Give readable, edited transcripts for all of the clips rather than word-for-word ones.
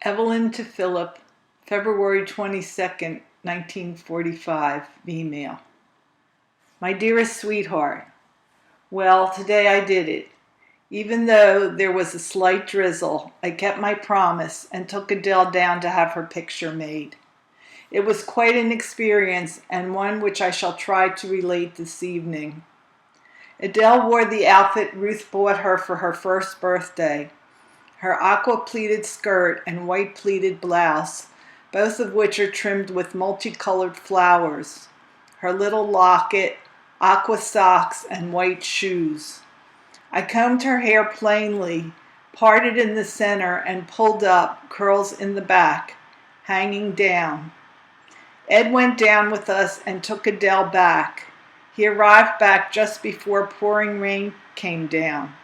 Evelyn to Philip, February 22nd, 1945, email. My dearest sweetheart, well, today I did it. Even though there was a slight drizzle, I kept my promise and took Adele down to have her picture made. It was quite an experience and one which I shall try to relate this evening. Adele wore the outfit Ruth bought her for her first birthday. Her aqua pleated skirt and white pleated blouse, both of which are trimmed with multicolored flowers. Her little locket, aqua socks, and white shoes. I combed her hair plainly, parted in the center and pulled up, curls in the back, hanging down. Ed went down with us and took Adele back. He arrived back just before pouring rain came down.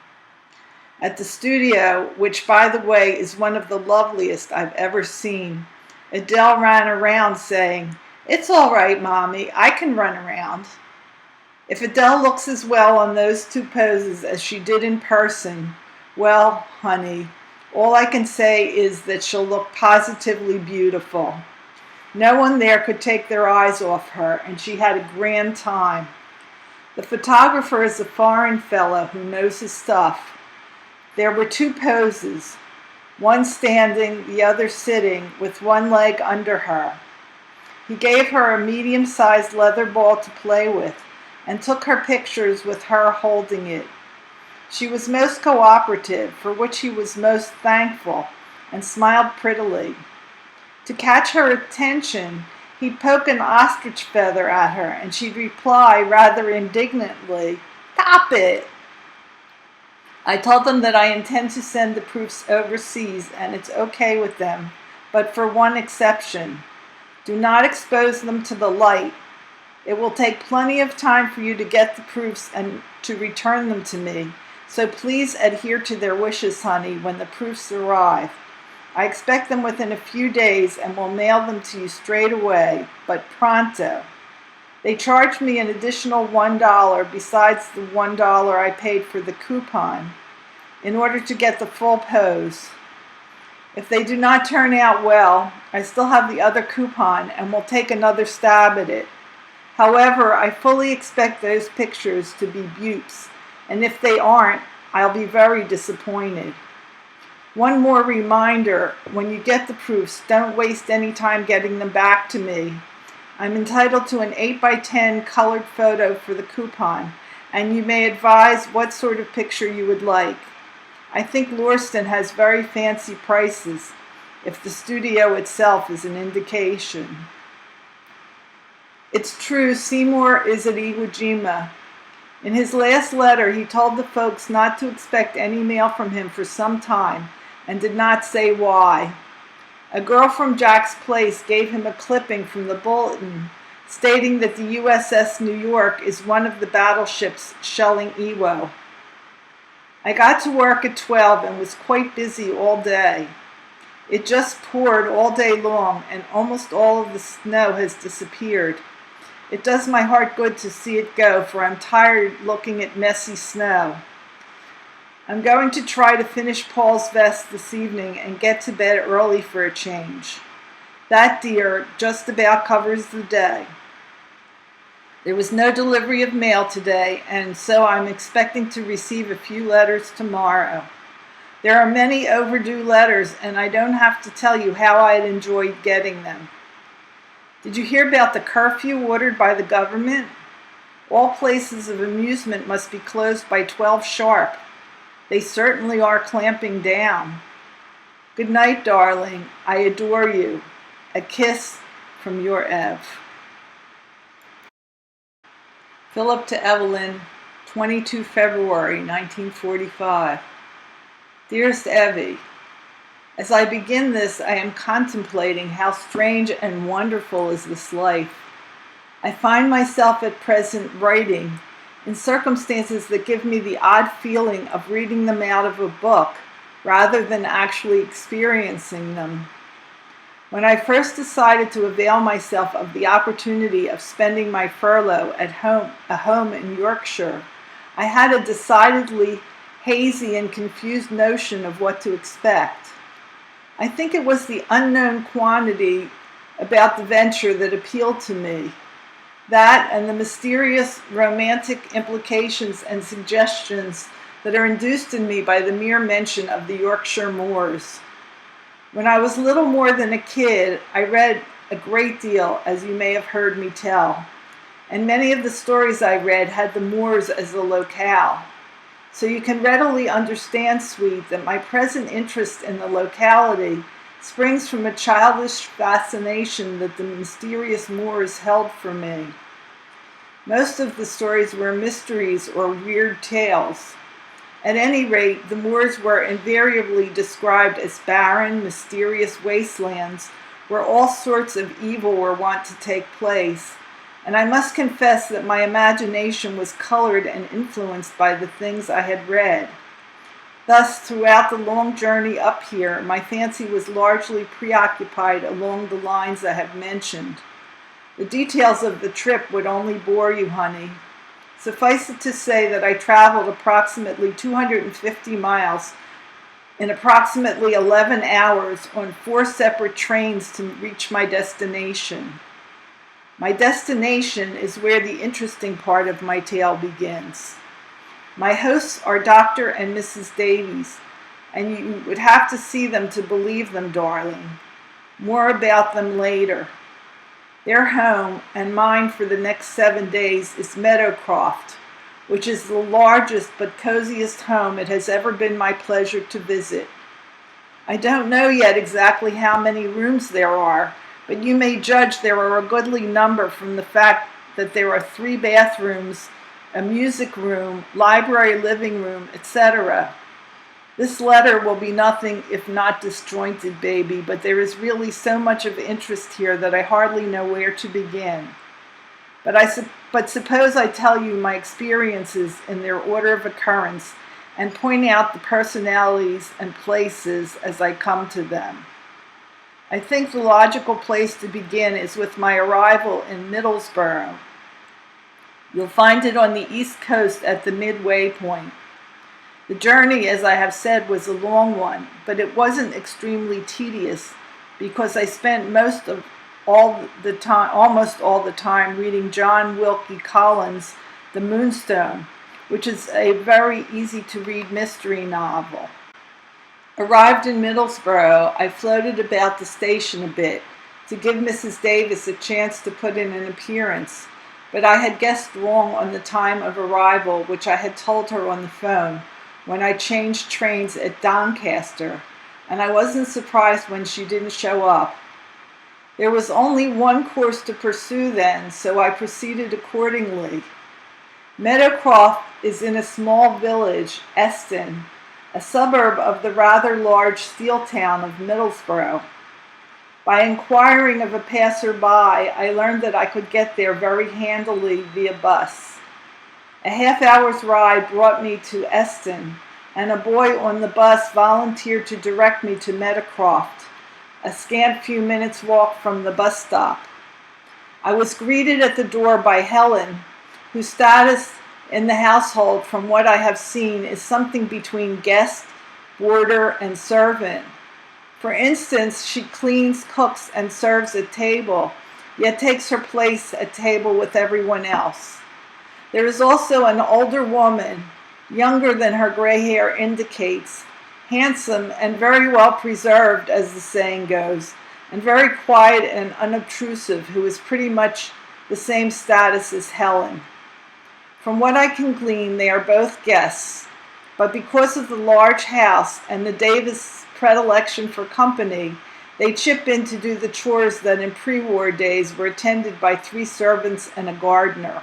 At the studio, which by the way is one of the loveliest I've ever seen, Adele ran around saying, "It's all right, Mommy, I can run around." If Adele looks as well on those two poses as she did in person, well, honey, all I can say is that she'll look positively beautiful. No one there could take their eyes off her, and she had a grand time. The photographer is a foreign fellow who knows his stuff. There were two poses, one standing, the other sitting, with one leg under her. He gave her a medium-sized leather ball to play with and took her pictures with her holding it. She was most cooperative, for which he was most thankful, and smiled prettily. To catch her attention, he'd poke an ostrich feather at her, and she'd reply rather indignantly, "Stop it!" I told them that I intend to send the proofs overseas and it's okay with them, but for one exception. Do not expose them to the light. It will take plenty of time for you to get the proofs and to return them to me, so please adhere to their wishes, honey, when the proofs arrive. I expect them within a few days and will mail them to you straight away, but pronto. They charged me an additional $1 besides the $1 I paid for the coupon in order to get the full pose. If they do not turn out well, I still have the other coupon and will take another stab at it. However, I fully expect those pictures to be beauts, and if they aren't, I'll be very disappointed. One more reminder, when you get the proofs, don't waste any time getting them back to me. I'm entitled to an 8x10 colored photo for the coupon, and you may advise what sort of picture you would like. I think Lauriston has very fancy prices, if the studio itself is an indication. It's true, Seymour is at Iwo Jima. In his last letter, he told the folks not to expect any mail from him for some time, and did not say why. A girl from Jack's place gave him a clipping from the bulletin stating that the USS New York is one of the battleships shelling Iwo. I got to work at 12 and was quite busy all day. It just poured all day long and almost all of the snow has disappeared. It does my heart good to see it go, for I'm tired looking at messy snow. I'm going to try to finish Paul's vest this evening and get to bed early for a change. That, dear, just about covers the day. There was no delivery of mail today, and so I'm expecting to receive a few letters tomorrow. There are many overdue letters, and I don't have to tell you how I'd enjoyed getting them. Did you hear about the curfew ordered by the government? All places of amusement must be closed by 12 sharp. They certainly are clamping down. Good night, darling. I adore you. A kiss from your Ev. Philip to Evelyn, 22 February 1945. Dearest Evie, as I begin this, I am contemplating how strange and wonderful is this life. I find myself at present writing in circumstances that give me the odd feeling of reading them out of a book rather than actually experiencing them. When I first decided to avail myself of the opportunity of spending my furlough at a home in Yorkshire, I had a decidedly hazy and confused notion of what to expect. I think it was the unknown quantity about the venture that appealed to me. That and the mysterious romantic implications and suggestions that are induced in me by the mere mention of the Yorkshire moors. When I was little more than a kid, I read a great deal, as you may have heard me tell, and many of the stories I read had the moors as a locale. So you can readily understand, sweet, that my present interest in the locality springs from a childish fascination that the mysterious moors held for me. Most of the stories were mysteries or weird tales. At any rate, the moors were invariably described as barren, mysterious wastelands where all sorts of evil were wont to take place, and I must confess that my imagination was colored and influenced by the things I had read. Thus, throughout the long journey up here, my fancy was largely preoccupied along the lines I have mentioned. The details of the trip would only bore you, honey. Suffice it to say that I traveled approximately 250 miles in approximately 11 hours on 4 separate trains to reach my destination. My destination is where the interesting part of my tale begins. My hosts are Dr. and Mrs. Davies, and you would have to see them to believe them, darling. More about them later. Their home, and mine for the next 7 days, is Meadowcroft, which is the largest but coziest home it has ever been my pleasure to visit. I don't know yet exactly how many rooms there are, but you may judge there are a goodly number from the fact that there are 3 bathrooms, a music room, library, living room, etc. This letter will be nothing if not disjointed, baby, but there is really so much of interest here that I hardly know where to begin. But suppose I tell you my experiences in their order of occurrence and point out the personalities and places as I come to them. I think the logical place to begin is with my arrival in Middlesbrough. You'll find it on the east coast at the midway point. The journey, as I have said, was a long one, but it wasn't extremely tedious because I spent almost all the time reading John Wilkie Collins' The Moonstone, which is a very easy-to-read mystery novel. Arrived in Middlesbrough, I floated about the station a bit to give Mrs. Davis a chance to put in an appearance, but I had guessed wrong on the time of arrival, which I had told her on the phone when I changed trains at Doncaster, and I wasn't surprised when she didn't show up. There was only one course to pursue then, so I proceeded accordingly. Meadowcroft is in a small village, Eston, a suburb of the rather large steel town of Middlesbrough. By inquiring of a passer-by, I learned that I could get there very handily via bus. A half-hour's ride brought me to Eston, and a boy on the bus volunteered to direct me to Meadowcroft, a scant few minutes' walk from the bus stop. I was greeted at the door by Helen, whose status in the household, from what I have seen, is something between guest, boarder, and servant. For instance, she cleans, cooks, and serves at table, yet takes her place at table with everyone else. There is also an older woman, younger than her gray hair indicates, handsome and very well preserved, as the saying goes, and very quiet and unobtrusive, who is pretty much the same status as Helen. From what I can glean, they are both guests, but because of the large house and the Davis predilection for company, they chip in to do the chores that in pre-war days were attended by 3 servants and a gardener.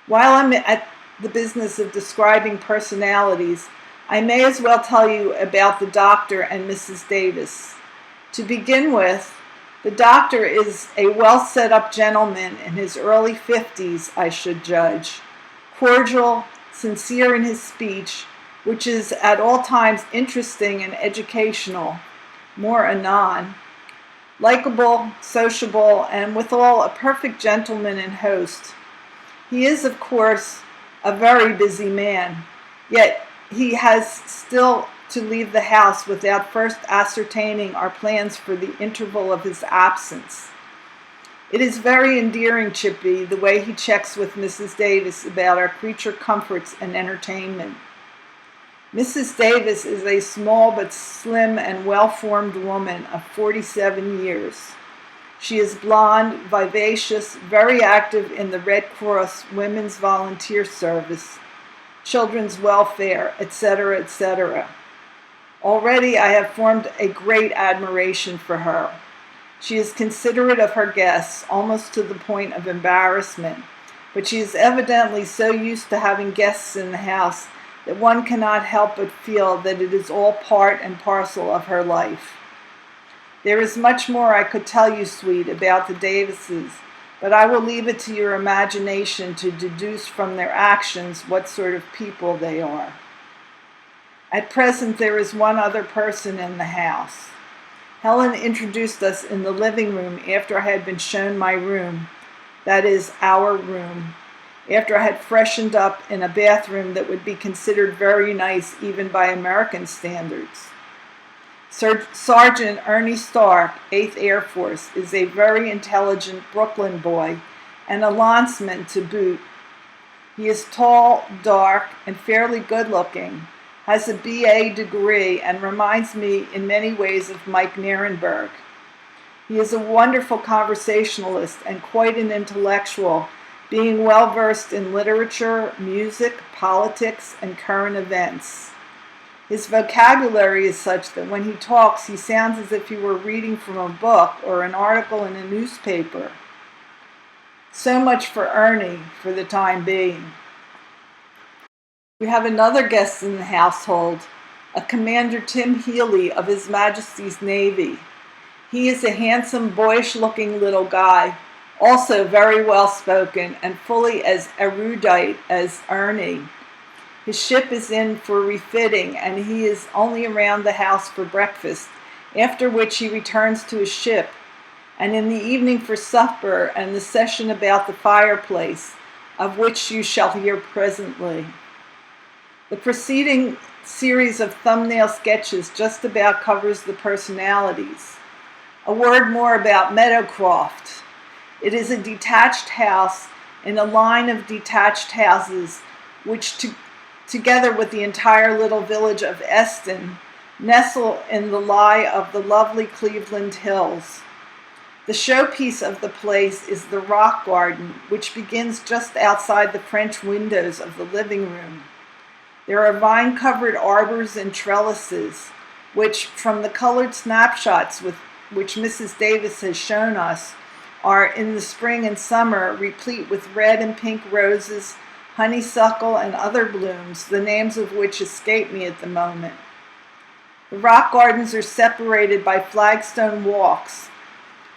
While I'm at the business of describing personalities, I may as well tell you about the doctor and Mrs. Davis. To begin with, the doctor is a well-set-up gentleman in his early 50s, I should judge, cordial, sincere in his speech, which is at all times interesting and educational, more anon, likable, sociable, and withal a perfect gentleman and host. He is, of course, a very busy man, yet he has still to leave the house without first ascertaining our plans for the interval of his absence. It is very endearing, Chippy, the way he checks with Mrs. Davis about our creature comforts and entertainment. Mrs. Davis is a small but slim and well-formed woman of 47 years. She is blonde, vivacious, very active in the Red Cross Women's Volunteer Service, children's welfare, etc., etc. Already I have formed a great admiration for her. She is considerate of her guests, almost to the point of embarrassment, but she is evidently so used to having guests in the house that one cannot help but feel that it is all part and parcel of her life. There is much more I could tell you, sweet, about the Davises, but I will leave it to your imagination to deduce from their actions what sort of people they are. At present there is one other person in the house. Helen introduced us in the living room after I had been shown my room, that is, our room, after I had freshened up in a bathroom that would be considered very nice even by American standards. Sergeant Ernie Stark, 8th Air Force, is a very intelligent Brooklyn boy and a lanceman to boot. He is tall, dark, and fairly good-looking, has a BA degree, and reminds me in many ways of Mike Nierenberg. He is a wonderful conversationalist and quite an intellectual, being well versed in literature, music, politics, and current events. His vocabulary is such that when he talks, he sounds as if he were reading from a book or an article in a newspaper. So much for Ernie for the time being. We have another guest in the household, a Commander Tim Healy of His Majesty's Navy. He is a handsome, boyish-looking little guy, also very well-spoken and fully as erudite as Ernie. His ship is in for refitting, and he is only around the house for breakfast, after which he returns to his ship, and in the evening for supper and the session about the fireplace, of which you shall hear presently. The preceding series of thumbnail sketches just about covers the personalities. A word more about Meadowcroft. It is a detached house in a line of detached houses which, together with the entire little village of Eston, nestle in the lie of the lovely Cleveland Hills. The showpiece of the place is the rock garden, which begins just outside the French windows of the living room. There are vine-covered arbors and trellises, which, from the colored snapshots which Mrs. Davis has shown us, are in the spring and summer replete with red and pink roses, honeysuckle, and other blooms, the names of which escape me at the moment. The rock gardens are separated by flagstone walks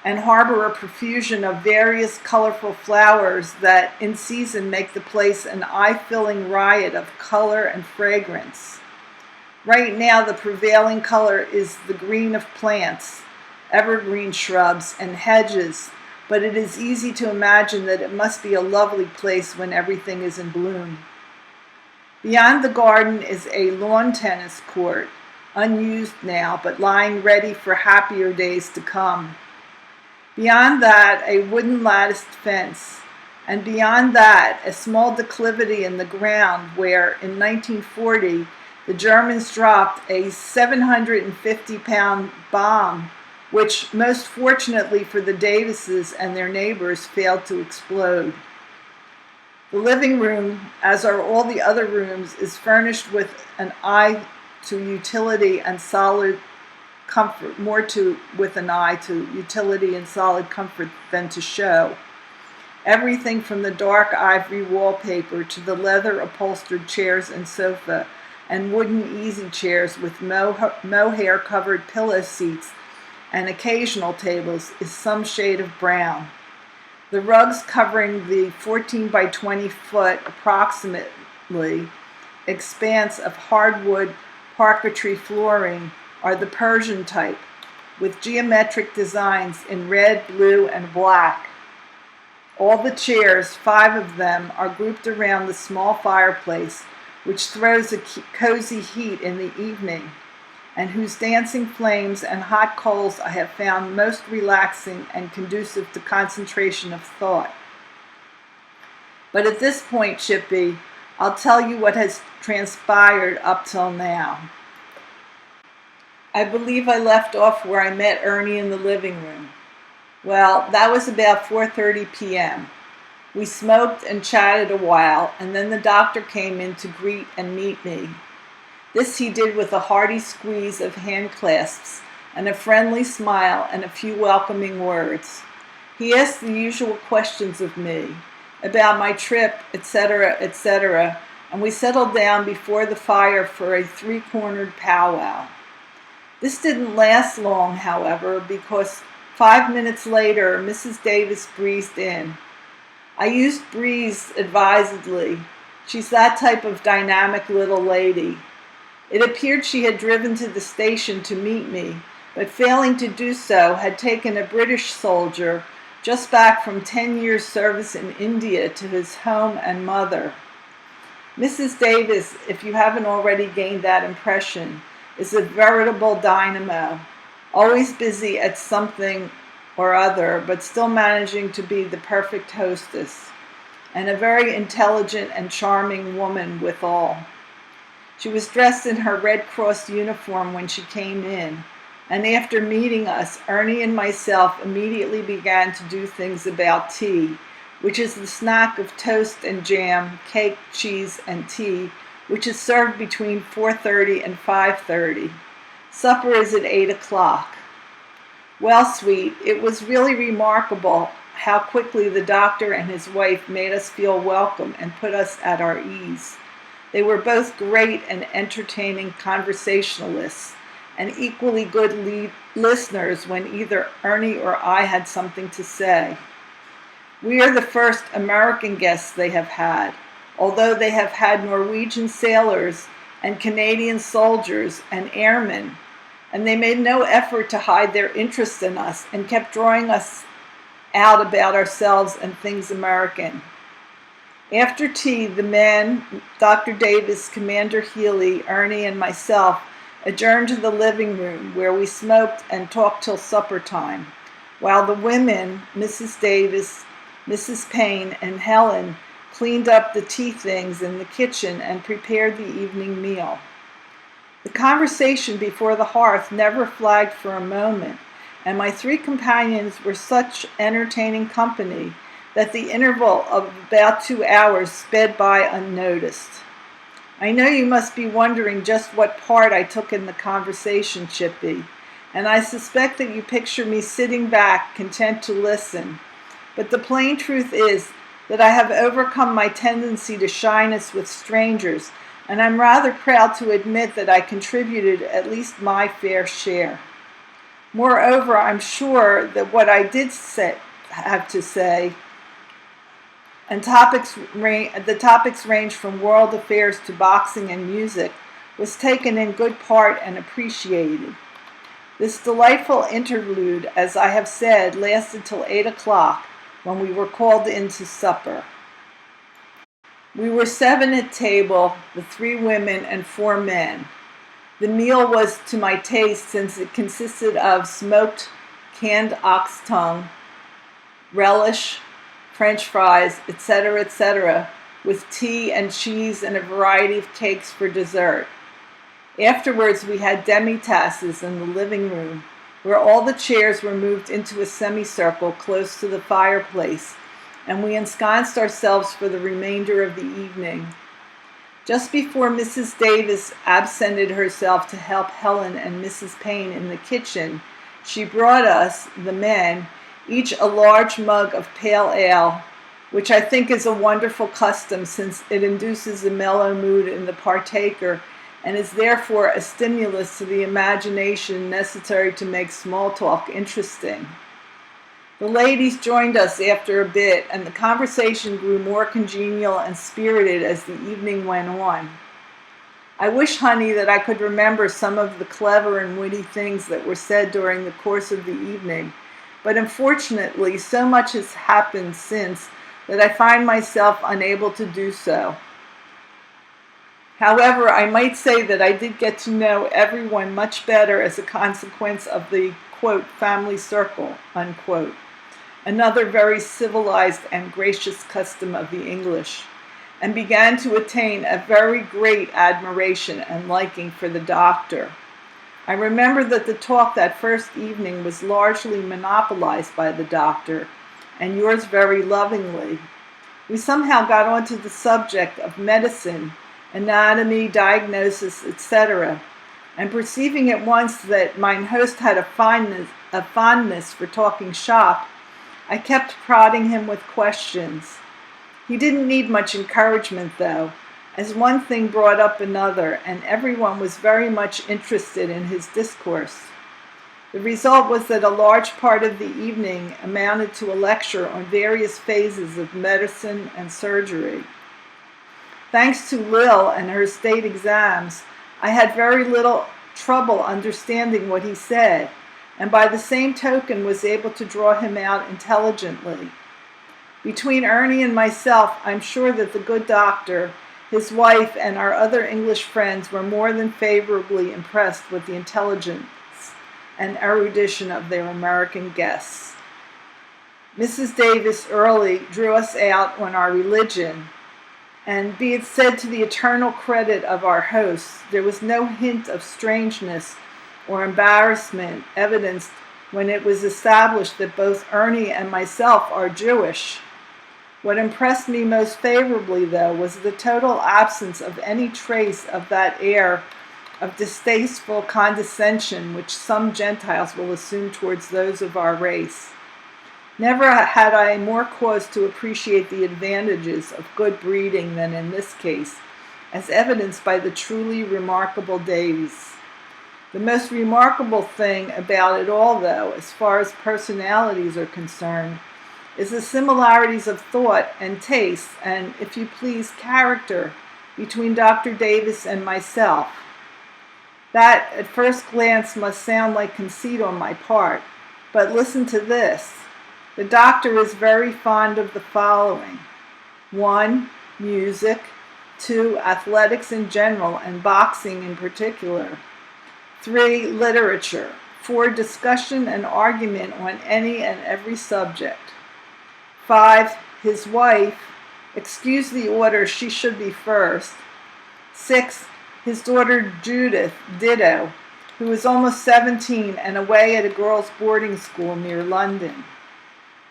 and harbor a profusion of various colorful flowers that in season make the place an eye-filling riot of color and fragrance. Right now the prevailing color is the green of plants, evergreen shrubs, and hedges, but it is easy to imagine that it must be a lovely place when everything is in bloom. Beyond the garden is a lawn tennis court, unused now, but lying ready for happier days to come. Beyond that, a wooden latticed fence, and beyond that, a small declivity in the ground where, in 1940, the Germans dropped a 750-pound bomb, which, most fortunately for the Davises and their neighbors, failed to explode. The living room, as are all the other rooms, is furnished with an eye to utility and solid comfort, with an eye to utility and solid comfort than to show. Everything from the dark ivory wallpaper to the leather upholstered chairs and sofa and wooden easy chairs with mohair covered pillow seats and occasional tables is some shade of brown. The rugs covering the 14 by 20 foot approximately expanse of hardwood parquetry flooring are the Persian type, with geometric designs in red, blue, and black. All the chairs, 5 of them, are grouped around the small fireplace, which throws a cozy heat in the evening. and whose dancing flames and hot coals I have found most relaxing and conducive to concentration of thought. But at this point, Chippy, I'll tell you what has transpired up till now. I believe I left off where I met Ernie in the living room. Well, that was about 4:30 p.m. We smoked and chatted a while, and then the doctor came in to greet and meet me. This he did with a hearty squeeze of hand clasps and a friendly smile and a few welcoming words. He asked the usual questions of me, about my trip, etc., etc., and we settled down before the fire for a three-cornered powwow. This didn't last long, however, because 5 minutes later, Mrs. Davis breezed in. I used breeze advisedly. She's that type of dynamic little lady. It appeared she had driven to the station to meet me, but failing to do so, had taken a British soldier just back from 10 years' service in India to his home and mother. Mrs. Davis, if you haven't already gained that impression, is a veritable dynamo, always busy at something or other, but still managing to be the perfect hostess, and a very intelligent and charming woman withal. She was dressed in her Red Cross uniform when she came in, and after meeting us, Ernie and myself immediately began to do things about tea, which is the snack of toast and jam, cake, cheese, and tea, which is served between 4:30 and 5:30. Supper is at 8 o'clock. Well, sweet, it was really remarkable how quickly the doctor and his wife made us feel welcome and put us at our ease. They were both great and entertaining conversationalists, and equally good listeners when either Ernie or I had something to say. We are the first American guests they have had, although they have had Norwegian sailors and Canadian soldiers and airmen, and they made no effort to hide their interest in us and kept drawing us out about ourselves and things American. After tea, the men, Dr. Davis, Commander Healy, Ernie, and myself, adjourned to the living room where we smoked and talked till supper time, while the women, Mrs. Davis, Mrs. Payne, and Helen, cleaned up the tea things in the kitchen and prepared the evening meal. The conversation before the hearth never flagged for a moment, and my three companions were such entertaining company that the interval of about 2 hours sped by unnoticed. I know you must be wondering just what part I took in the conversation, Chippy, and I suspect that you picture me sitting back, content to listen. But the plain truth is that I have overcome my tendency to shyness with strangers, and I'm rather proud to admit that I contributed at least my fair share. Moreover, I'm sure that what I did have to say, and the topics range from world affairs to boxing and music, was taken in good part and appreciated. This delightful interlude, as I have said, lasted till 8 o'clock, when we were called in to supper. We were 7 at table, the 3 women and 4 men. The meal was to my taste, since it consisted of smoked canned ox tongue, relish, French fries, etc., etc., with tea and cheese and a variety of cakes for dessert. Afterwards, we had demi-tasses in the living room, where all the chairs were moved into a semicircle close to the fireplace, and we ensconced ourselves for the remainder of the evening. Just before Mrs. Davis absented herself to help Helen and Mrs. Payne in the kitchen, she brought us, the men, each a large mug of pale ale, which I think is a wonderful custom, since it induces a mellow mood in the partaker and is therefore a stimulus to the imagination necessary to make small talk interesting. The ladies joined us after a bit, and the conversation grew more congenial and spirited as the evening went on. I wish, honey, that I could remember some of the clever and witty things that were said during the course of the evening, but unfortunately so much has happened since that I find myself unable to do so. However, I might say that I did get to know everyone much better as a consequence of the, quote, family circle, unquote, another very civilized and gracious custom of the English, and began to attain a very great admiration and liking for the doctor. I remember that the talk that first evening was largely monopolized by the doctor, and yours very lovingly. We somehow got onto the subject of medicine, anatomy, diagnosis, etc., and perceiving at once that mine host had a fondness for talking shop, I kept prodding him with questions. He didn't need much encouragement, though, as one thing brought up another, and everyone was very much interested in his discourse. The result was that a large part of the evening amounted to a lecture on various phases of medicine and surgery. Thanks to Lil and her state exams, I had very little trouble understanding what he said, and by the same token was able to draw him out intelligently. Between Ernie and myself, I'm sure that the good doctor, his wife, and our other English friends were more than favorably impressed with the intelligence and erudition of their American guests. Mrs. Davis early drew us out on our religion, and be it said to the eternal credit of our hosts, there was no hint of strangeness or embarrassment evidenced when it was established that both Ernie and myself are Jewish. What impressed me most favorably, though, was the total absence of any trace of that air of distasteful condescension which some Gentiles will assume towards those of our race. Never had I more cause to appreciate the advantages of good breeding than in this case, as evidenced by the truly remarkable Davies. The most remarkable thing about it all, though, as far as personalities are concerned, is the similarities of thought and taste and, if you please, character between Dr. Davis and myself. That, at first glance, must sound like conceit on my part, but listen to this. The doctor is very fond of the following: 1. Music. 2. Athletics in general and boxing in particular. 3. Literature. 4. Discussion and argument on any and every subject. 5. His wife. Excuse the order, she should be first. 6. His daughter Judith, ditto, who is almost 17 and away at a girls' boarding school near London.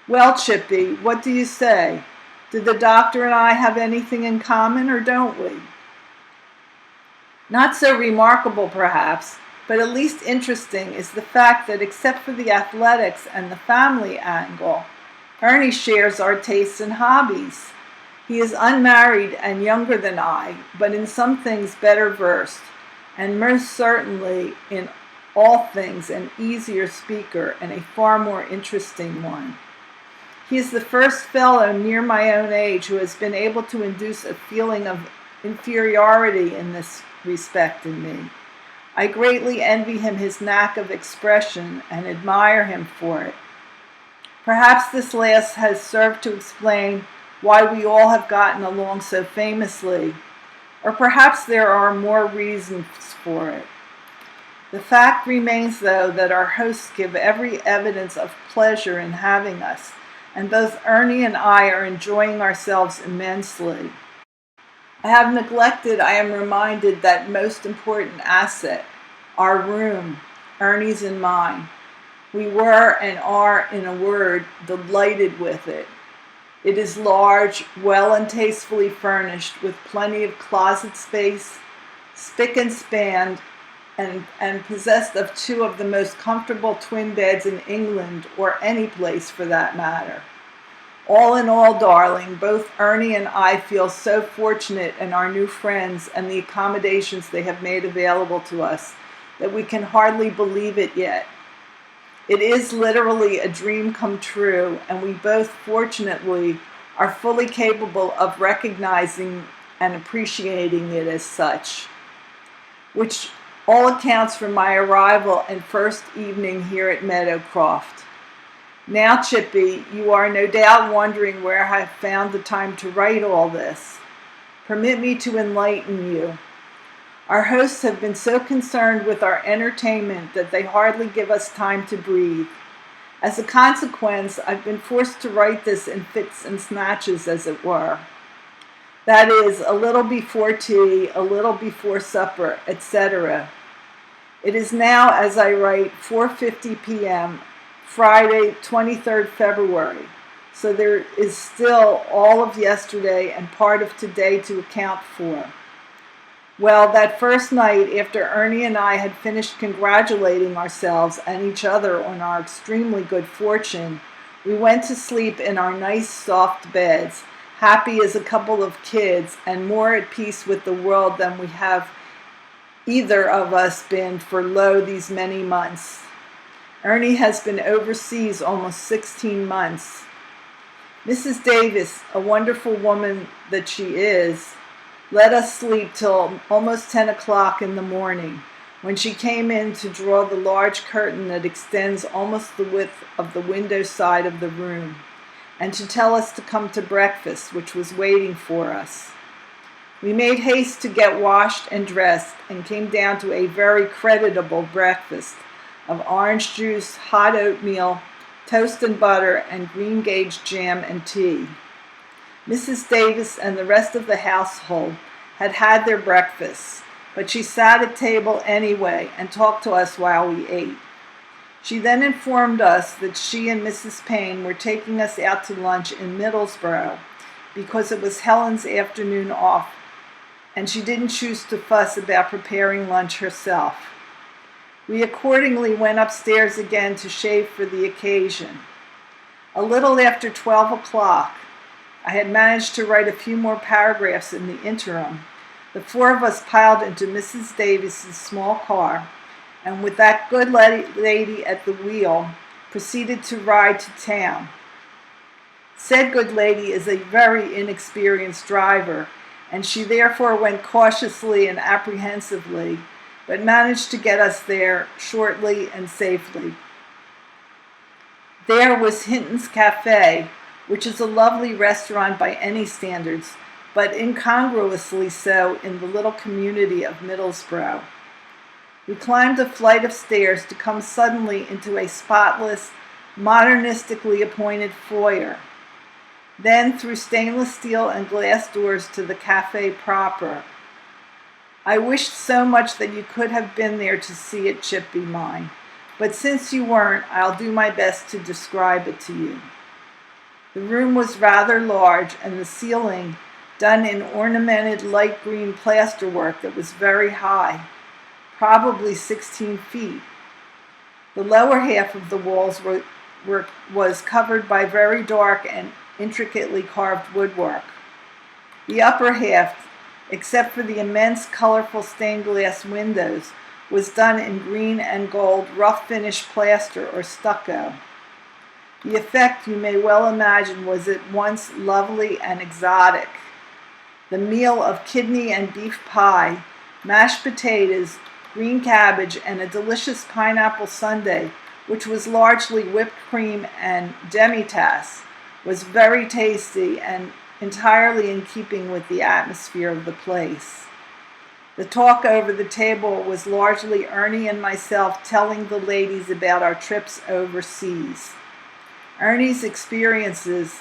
Well, Chippy, what do you say? Did the doctor and I have anything in common, or don't we? Not so remarkable, perhaps, but at least interesting is the fact that except for the athletics and the family angle, Ernie shares our tastes and hobbies. He is unmarried and younger than I, but in some things better versed, and most certainly in all things an easier speaker and a far more interesting one. He is the first fellow near my own age who has been able to induce a feeling of inferiority in this respect in me. I greatly envy him his knack of expression and admire him for it. Perhaps this last has served to explain why we all have gotten along so famously, or perhaps there are more reasons for it. The fact remains, though, that our hosts give every evidence of pleasure in having us, and both Ernie and I are enjoying ourselves immensely. I have neglected, I am reminded, that most important asset, our room, Ernie's and mine. We were and are, in a word, delighted with it. It is large, well and tastefully furnished, with plenty of closet space, spick and span, and possessed of 2 of the most comfortable twin beds in England, or any place for that matter. All in all, darling, both Ernie and I feel so fortunate in our new friends and the accommodations they have made available to us that we can hardly believe it yet. It is literally a dream come true, and we both, fortunately, are fully capable of recognizing and appreciating it as such, which all accounts for my arrival and first evening here at Meadowcroft. Now, Chippy, you are no doubt wondering where I have found the time to write all this. Permit me to enlighten you. Our hosts have been so concerned with our entertainment that they hardly give us time to breathe. As a consequence, I've been forced to write this in fits and snatches, as it were. That is, a little before tea, a little before supper, etc. It is now, as I write, 4:50 p.m., Friday, 23rd February. So there is still all of yesterday and part of today to account for. Well, that first night, after Ernie and I had finished congratulating ourselves and each other on our extremely good fortune, we went to sleep in our nice soft beds, happy as a couple of kids and more at peace with the world than we have either of us been for these many months. Ernie has been overseas almost 16 months. Mrs. Davis, a wonderful woman that she is, let us sleep till almost 10 o'clock in the morning, when she came in to draw the large curtain that extends almost the width of the window side of the room, and to tell us to come to breakfast, which was waiting for us. We made haste to get washed and dressed, and came down to a very creditable breakfast of orange juice, hot oatmeal, toast and butter, and green gage jam and tea. Mrs. Davis and the rest of the household had had their breakfasts, but she sat at table anyway and talked to us while we ate. She then informed us that she and Mrs. Payne were taking us out to lunch in Middlesbrough because it was Helen's afternoon off, and she didn't choose to fuss about preparing lunch herself. We accordingly went upstairs again to shave for the occasion. A little after 12 o'clock, I had managed to write a few more paragraphs in the interim. The four of us piled into Mrs. Davis's small car, and with that good lady at the wheel, proceeded to ride to town. Said good lady is a very inexperienced driver, and she therefore went cautiously and apprehensively, but managed to get us there shortly and safely. There was Hinton's Cafe, which is a lovely restaurant by any standards, but incongruously so in the little community of Middlesbrough. We climbed a flight of stairs to come suddenly into a spotless, modernistically appointed foyer, then through stainless steel and glass doors to the cafe proper. I wished so much that you could have been there to see it, Chippy mine, but since you weren't, I'll do my best to describe it to you. The room was rather large, and the ceiling done in ornamented light green plasterwork that was very high, probably 16 feet. The lower half of the walls was covered by very dark and intricately carved woodwork. The upper half, except for the immense colorful stained glass windows, was done in green and gold rough finish plaster or stucco. The effect, you may well imagine, was at once lovely and exotic. The meal of kidney and beef pie, mashed potatoes, green cabbage, and a delicious pineapple sundae, which was largely whipped cream and demitasse, was very tasty and entirely in keeping with the atmosphere of the place. The talk over the table was largely Ernie and myself telling the ladies about our trips overseas. Ernie's experiences,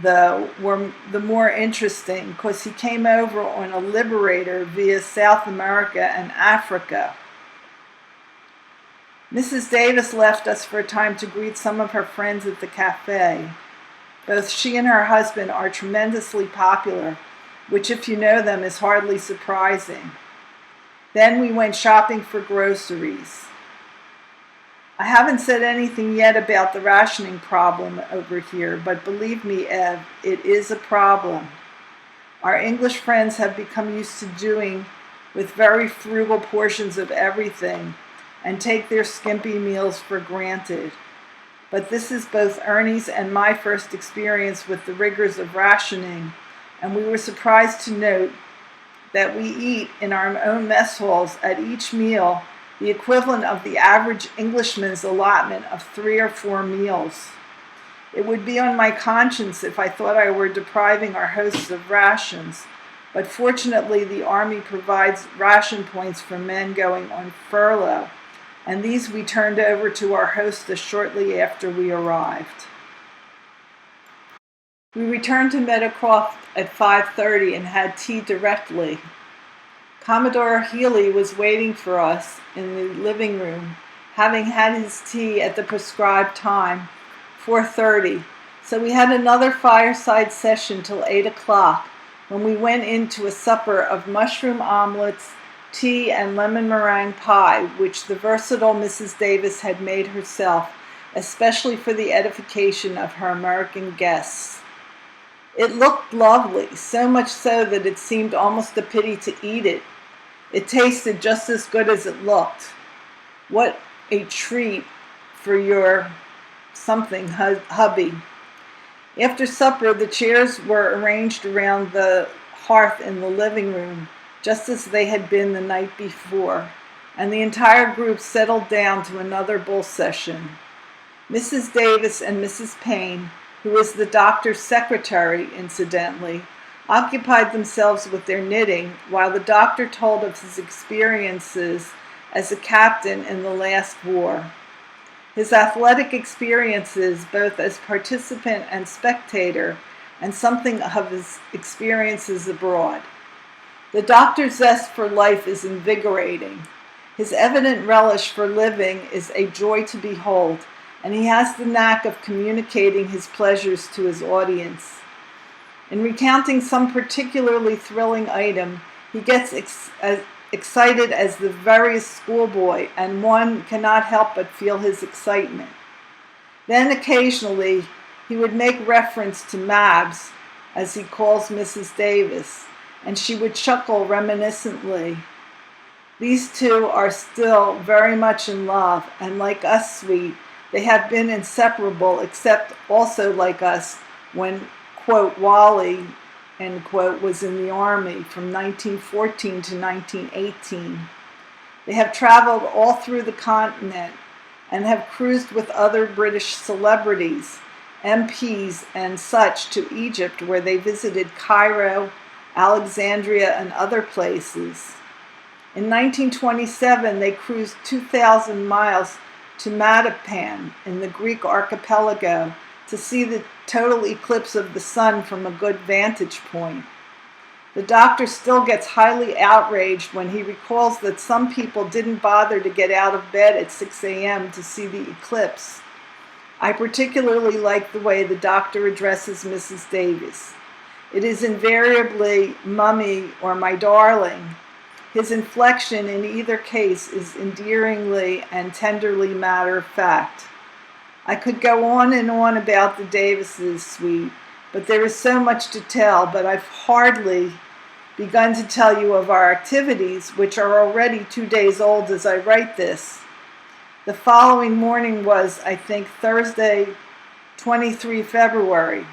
though, were the more interesting because he came over on a Liberator via South America and Africa. Mrs. Davis left us for a time to greet some of her friends at the cafe. Both she and her husband are tremendously popular, which, if you know them, is hardly surprising. Then we went shopping for groceries. I haven't said anything yet about the rationing problem over here, but believe me, Ev, it is a problem. Our English friends have become used to doing with very frugal portions of everything and take their skimpy meals for granted. But this is both Ernie's and my first experience with the rigors of rationing, and we were surprised to note that we eat in our own mess halls at each meal the equivalent of the average Englishman's allotment of 3 or 4 meals. It would be on my conscience if I thought I were depriving our hosts of rations, but fortunately the Army provides ration points for men going on furlough, and these we turned over to our hostess shortly after we arrived. We returned to Meadowcroft at 5:30 and had tea directly. Commodore Healy was waiting for us in the living room, having had his tea at the prescribed time, 4:30. So we had another fireside session till 8 o'clock, when we went into a supper of mushroom omelets, tea, and lemon meringue pie, which the versatile Mrs. Davis had made herself, especially for the edification of her American guests. It looked lovely, so much so that it seemed almost a pity to eat it. It tasted just as good as it looked. What a treat for your something hubby. After supper, the chairs were arranged around the hearth in the living room, just as they had been the night before, and the entire group settled down to another bull session. Mrs. Davis and Mrs. Payne, who was the doctor's secretary, incidentally, occupied themselves with their knitting while the doctor told of his experiences as a captain in the last war. His athletic experiences, both as participant and spectator, and something of his experiences abroad. The doctor's zest for life is invigorating. His evident relish for living is a joy to behold, and he has the knack of communicating his pleasures to his audience. In recounting some particularly thrilling item, he gets as excited as the veriest schoolboy, and one cannot help but feel his excitement. Then occasionally he would make reference to Mabs, as he calls Mrs. Davis, and she would chuckle reminiscently. These two are still very much in love, and like us, sweet, they have been inseparable, except also like us when, quote, Wally, end quote, was in the Army from 1914 to 1918. They have traveled all through the continent and have cruised with other British celebrities, MPs and such, to Egypt, where they visited Cairo, Alexandria, and other places. In 1927, they cruised 2,000 miles to Matapan in the Greek archipelago to see the total eclipse of the sun from a good vantage point. The doctor still gets highly outraged when he recalls that some people didn't bother to get out of bed at 6 a.m. to see the eclipse. I particularly like the way the doctor addresses Mrs. Davis. It is invariably "Mummy" or "my darling." His inflection in either case is endearingly and tenderly matter-of-fact. I could go on and on about the Davises, sweet, but there is so much to tell, but I've hardly begun to tell you of our activities, which are already 2 days old as I write this. The following morning was, I think, Thursday, 23 February.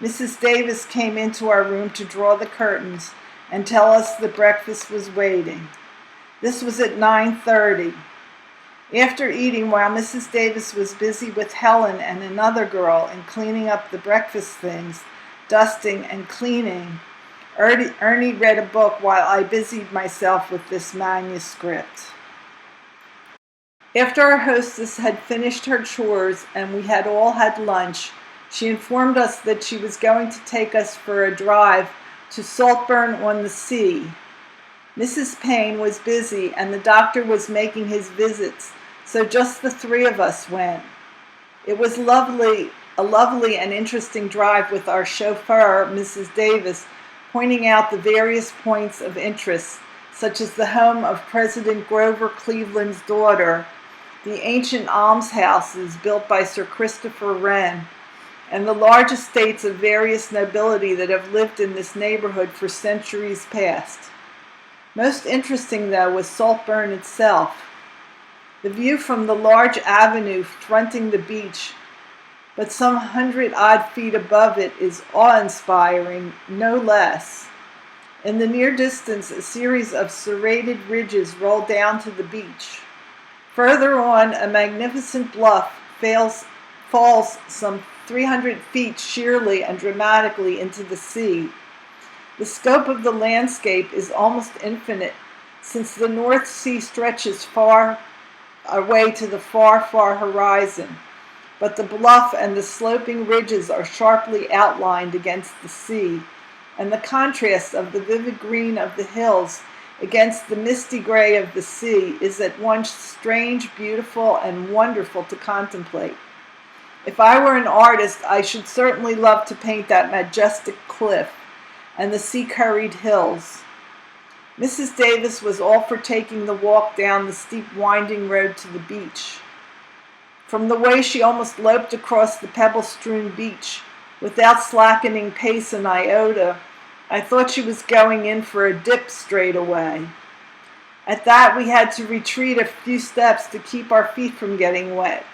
Mrs. Davis came into our room to draw the curtains and tell us that breakfast was waiting. This was at 9:30. After eating, while Mrs. Davis was busy with Helen and another girl in cleaning up the breakfast things, dusting and cleaning, Ernie read a book while I busied myself with this manuscript. After our hostess had finished her chores and we had all had lunch, she informed us that she was going to take us for a drive to Saltburn-on-the-Sea. Mrs. Payne was busy and the doctor was making his visits, so just the three of us went. It was a lovely and interesting drive with our chauffeur, Mrs. Davis, pointing out the various points of interest, such as the home of President Grover Cleveland's daughter, the ancient almshouses built by Sir Christopher Wren, and the large estates of various nobility that have lived in this neighborhood for centuries past. Most interesting, though, was Saltburn itself. The view from the large avenue fronting the beach, but some 100-odd feet above it, is awe-inspiring, no less. In the near distance, a series of serrated ridges roll down to the beach. Further on, a magnificent bluff falls some 300 feet sheerly and dramatically into the sea. The scope of the landscape is almost infinite, since the North Sea stretches far away to the far, far horizon, but the bluff and the sloping ridges are sharply outlined against the sea, and the contrast of the vivid green of the hills against the misty gray of the sea is at once strange, beautiful, and wonderful to contemplate. If I were an artist, I should certainly love to paint that majestic cliff and the sea-curried hills. Mrs. Davis was all for taking the walk down the steep winding road to the beach. From the way she almost loped across the pebble-strewn beach without slackening pace an iota, I thought she was going in for a dip straight away. At that, we had to retreat a few steps to keep our feet from getting wet.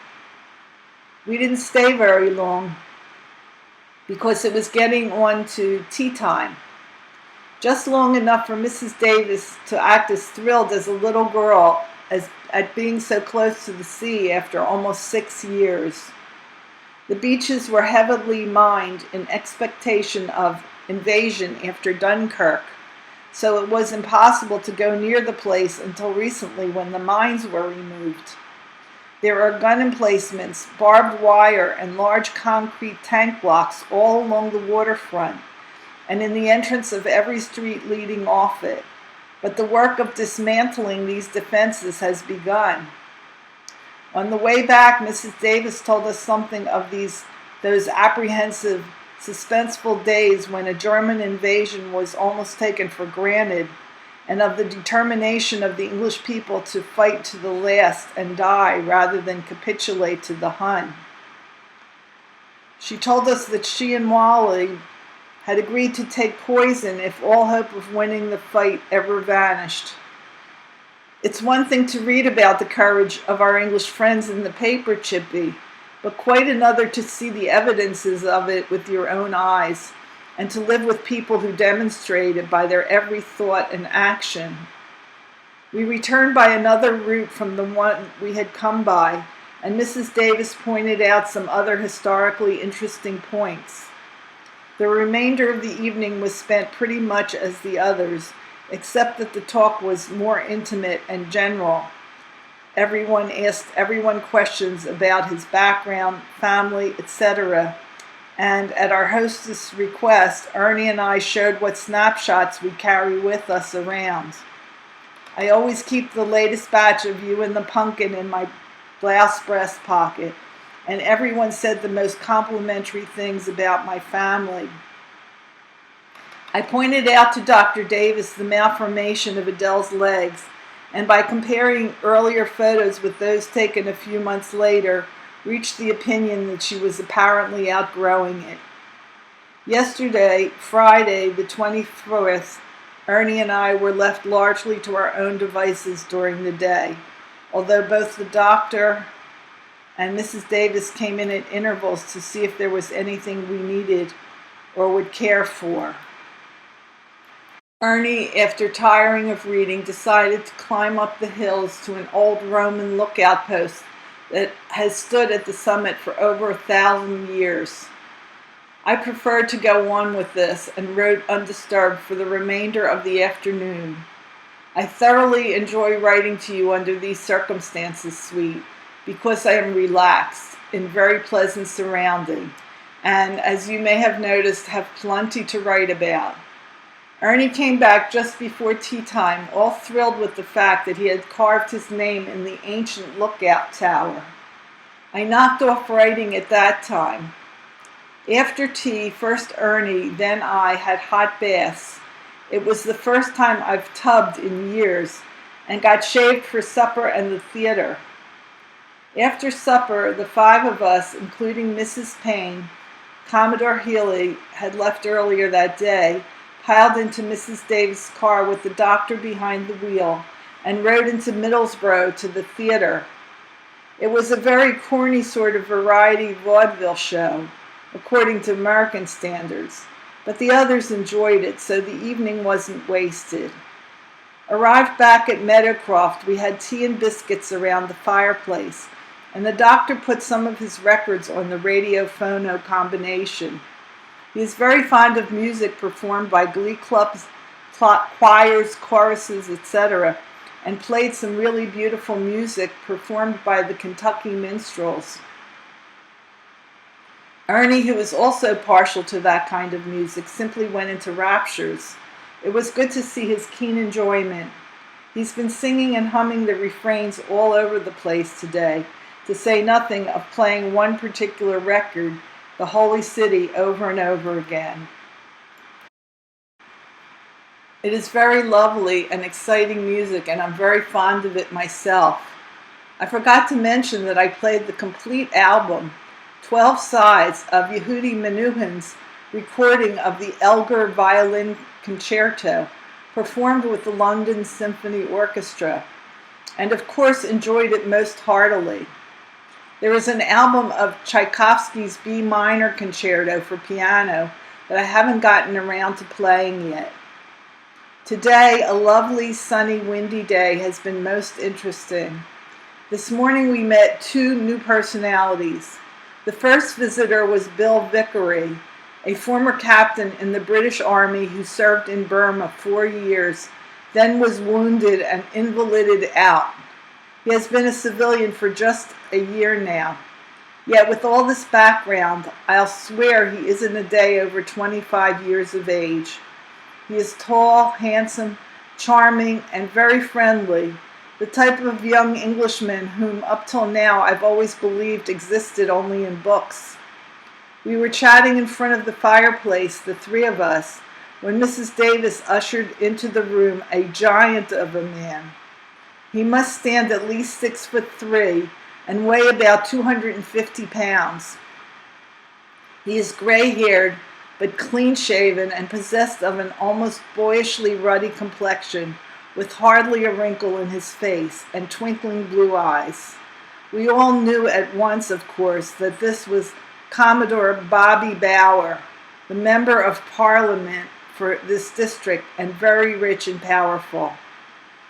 We didn't stay very long because it was getting on to tea time. Just long enough for Mrs. Davis to act as thrilled as a little girl at being so close to the sea after almost 6 years. The beaches were heavily mined in expectation of invasion after Dunkirk, so it was impossible to go near the place until recently when the mines were removed. There are gun emplacements, barbed wire, and large concrete tank blocks all along the waterfront and in the entrance of every street leading off it. But the work of dismantling these defenses has begun. On the way back, Mrs. Davis told us something of those apprehensive, suspenseful days when a German invasion was almost taken for granted, and of the determination of the English people to fight to the last and die rather than capitulate to the Hun. She told us that she and Wally had agreed to take poison if all hope of winning the fight ever vanished. It's one thing to read about the courage of our English friends in the paper, Chippy, but quite another to see the evidences of it with your own eyes, and to live with people who demonstrate it by their every thought and action. We returned by another route from the one we had come by, and Mrs. Davis pointed out some other historically interesting points. The remainder of the evening was spent pretty much as the others, except that the talk was more intimate and general. Everyone asked everyone questions about his background, family, etc., and at our hostess' request, Ernie and I showed what snapshots we carry with us around. I always keep the latest batch of You and the Pumpkin in my blouse breast pocket, and everyone said the most complimentary things about my family. I pointed out to Dr. Davis the malformation of Adele's legs, and by comparing earlier photos with those taken a few months later, reached the opinion that she was apparently outgrowing it. Yesterday, Friday, the 24th, Ernie and I were left largely to our own devices during the day, although both the doctor and Mrs. Davis came in at intervals to see if there was anything we needed or would care for. Ernie, after tiring of reading, decided to climb up the hills to an old Roman lookout post that has stood at the summit for over 1,000 years. I preferred to go on with this and rode undisturbed for the remainder of the afternoon. I thoroughly enjoy writing to you under these circumstances, sweet, because I am relaxed, in very pleasant surrounding, and, as you may have noticed, have plenty to write about. Ernie came back just before tea time, all thrilled with the fact that he had carved his name in the ancient lookout tower. I knocked off writing at that time. After tea, first Ernie, then I, had hot baths. It was the first time I've tubbed in years, and got shaved for supper and the theater. After supper, the 5 of us, including Mrs. Payne, Commodore Healy had left earlier that day, piled into Mrs. Davis' car with the doctor behind the wheel, and rode into Middlesbrough to the theater. It was a very corny sort of variety vaudeville show, according to American standards, but the others enjoyed it, so the evening wasn't wasted. Arrived back at Meadowcroft, we had tea and biscuits around the fireplace, and the doctor put some of his records on the radio-phono combination. He is very fond of music performed by glee clubs, choirs, choruses, etc., and played some really beautiful music performed by the Kentucky minstrels. Ernie, who is also partial to that kind of music, simply went into raptures. It was good to see his keen enjoyment. He's been singing and humming the refrains all over the place today, to say nothing of playing one particular record, The Holy City, over and over again. It is very lovely and exciting music, and I'm very fond of it myself. I forgot to mention that I played the complete album, 12 sides of Yehudi Menuhin's recording of the Elgar Violin Concerto, performed with the London Symphony Orchestra, and of course enjoyed it most heartily. There is an album of Tchaikovsky's B minor concerto for piano that I haven't gotten around to playing yet. Today, a lovely, sunny, windy day has been most interesting. This morning we met two new personalities. The first visitor was Bill Vickery, a former captain in the British Army who served in Burma 4 years, then was wounded and invalided out. He has been a civilian for just a year now. Yet with all this background, I'll swear he isn't a day over 25 years of age. He is tall, handsome, charming, and very friendly, the type of young Englishman whom up till now I've always believed existed only in books. We were chatting in front of the fireplace, the three of us, when Mrs. Davis ushered into the room a giant of a man. He must stand at least 6'3" and weigh about 250 pounds. He is gray-haired, but clean-shaven and possessed of an almost boyishly ruddy complexion, with hardly a wrinkle in his face and twinkling blue eyes. We all knew at once, of course, that this was Commodore Bobby Bower, the Member of Parliament for this district and very rich and powerful.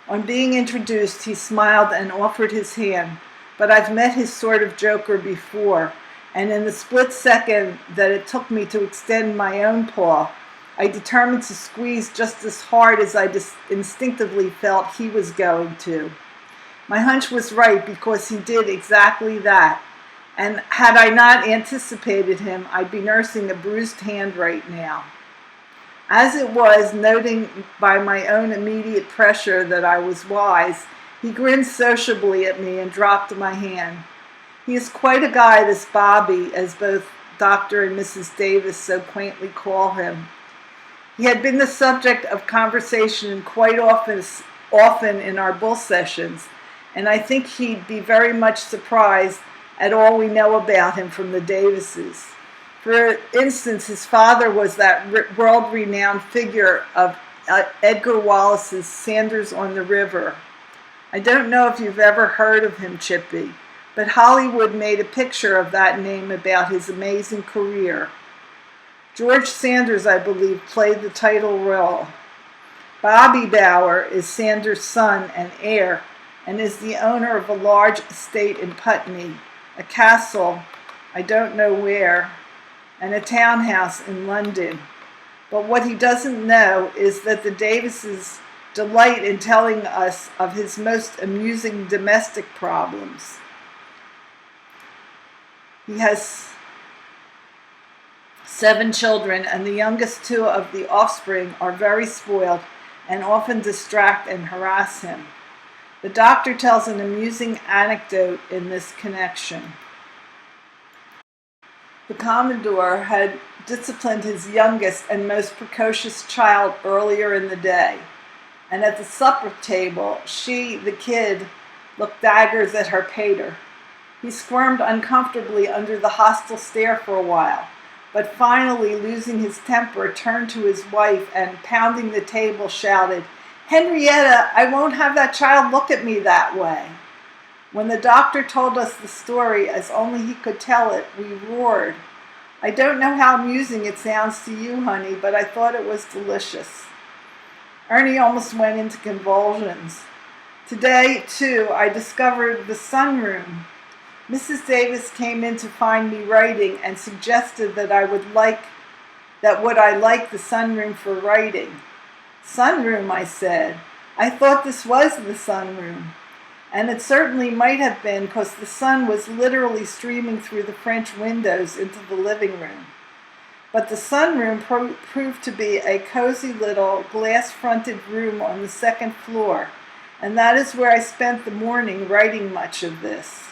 On being introduced, he smiled and offered his hand, but I've met his sort of joker before, and in the split second that it took me to extend my own paw, I determined to squeeze just as hard as I instinctively felt he was going to. My hunch was right because he did exactly that, and had I not anticipated him, I'd be nursing a bruised hand right now. As it was, noting by my own immediate pressure that I was wise, he grinned sociably at me and dropped my hand. He is quite a guy, this Bobby, as both Dr. and Mrs. Davis so quaintly call him. He had been the subject of conversation quite often in our bull sessions, and I think he'd be very much surprised at all we know about him from the Davises. For instance, his father was that world-renowned figure of Edgar Wallace's Sanders on the River. I don't know if you've ever heard of him, Chippy, but Hollywood made a picture of that name about his amazing career. George Sanders, I believe, played the title role. Bobby Bower is Sanders' son and heir, and is the owner of a large estate in Putney, a castle, I don't know where, and a townhouse in London. But what he doesn't know is that the Davises delight in telling us of his most amusing domestic problems. He has 7 children, and the youngest 2 of the offspring are very spoiled and often distract and harass him. The doctor tells an amusing anecdote in this connection. The Commodore had disciplined his youngest and most precocious child earlier in the day, and at the supper table, she, the kid, looked daggers at her pater. He squirmed uncomfortably under the hostile stare for a while, but finally, losing his temper, turned to his wife and, pounding the table, shouted, "Henrietta, I won't have that child look at me that way." When the doctor told us the story as only he could tell it, we roared. I don't know how amusing it sounds to you, honey, but I thought it was delicious. Ernie almost went into convulsions. Today, too, I discovered the sunroom. Mrs. Davis came in to find me writing and suggested that that would I like the sunroom for writing. Sunroom, I said. I thought this was the sunroom. And it certainly might have been, because the sun was literally streaming through the French windows into the living room. But the sunroom proved to be a cozy little glass-fronted room on the second floor, and that is where I spent the morning writing much of this.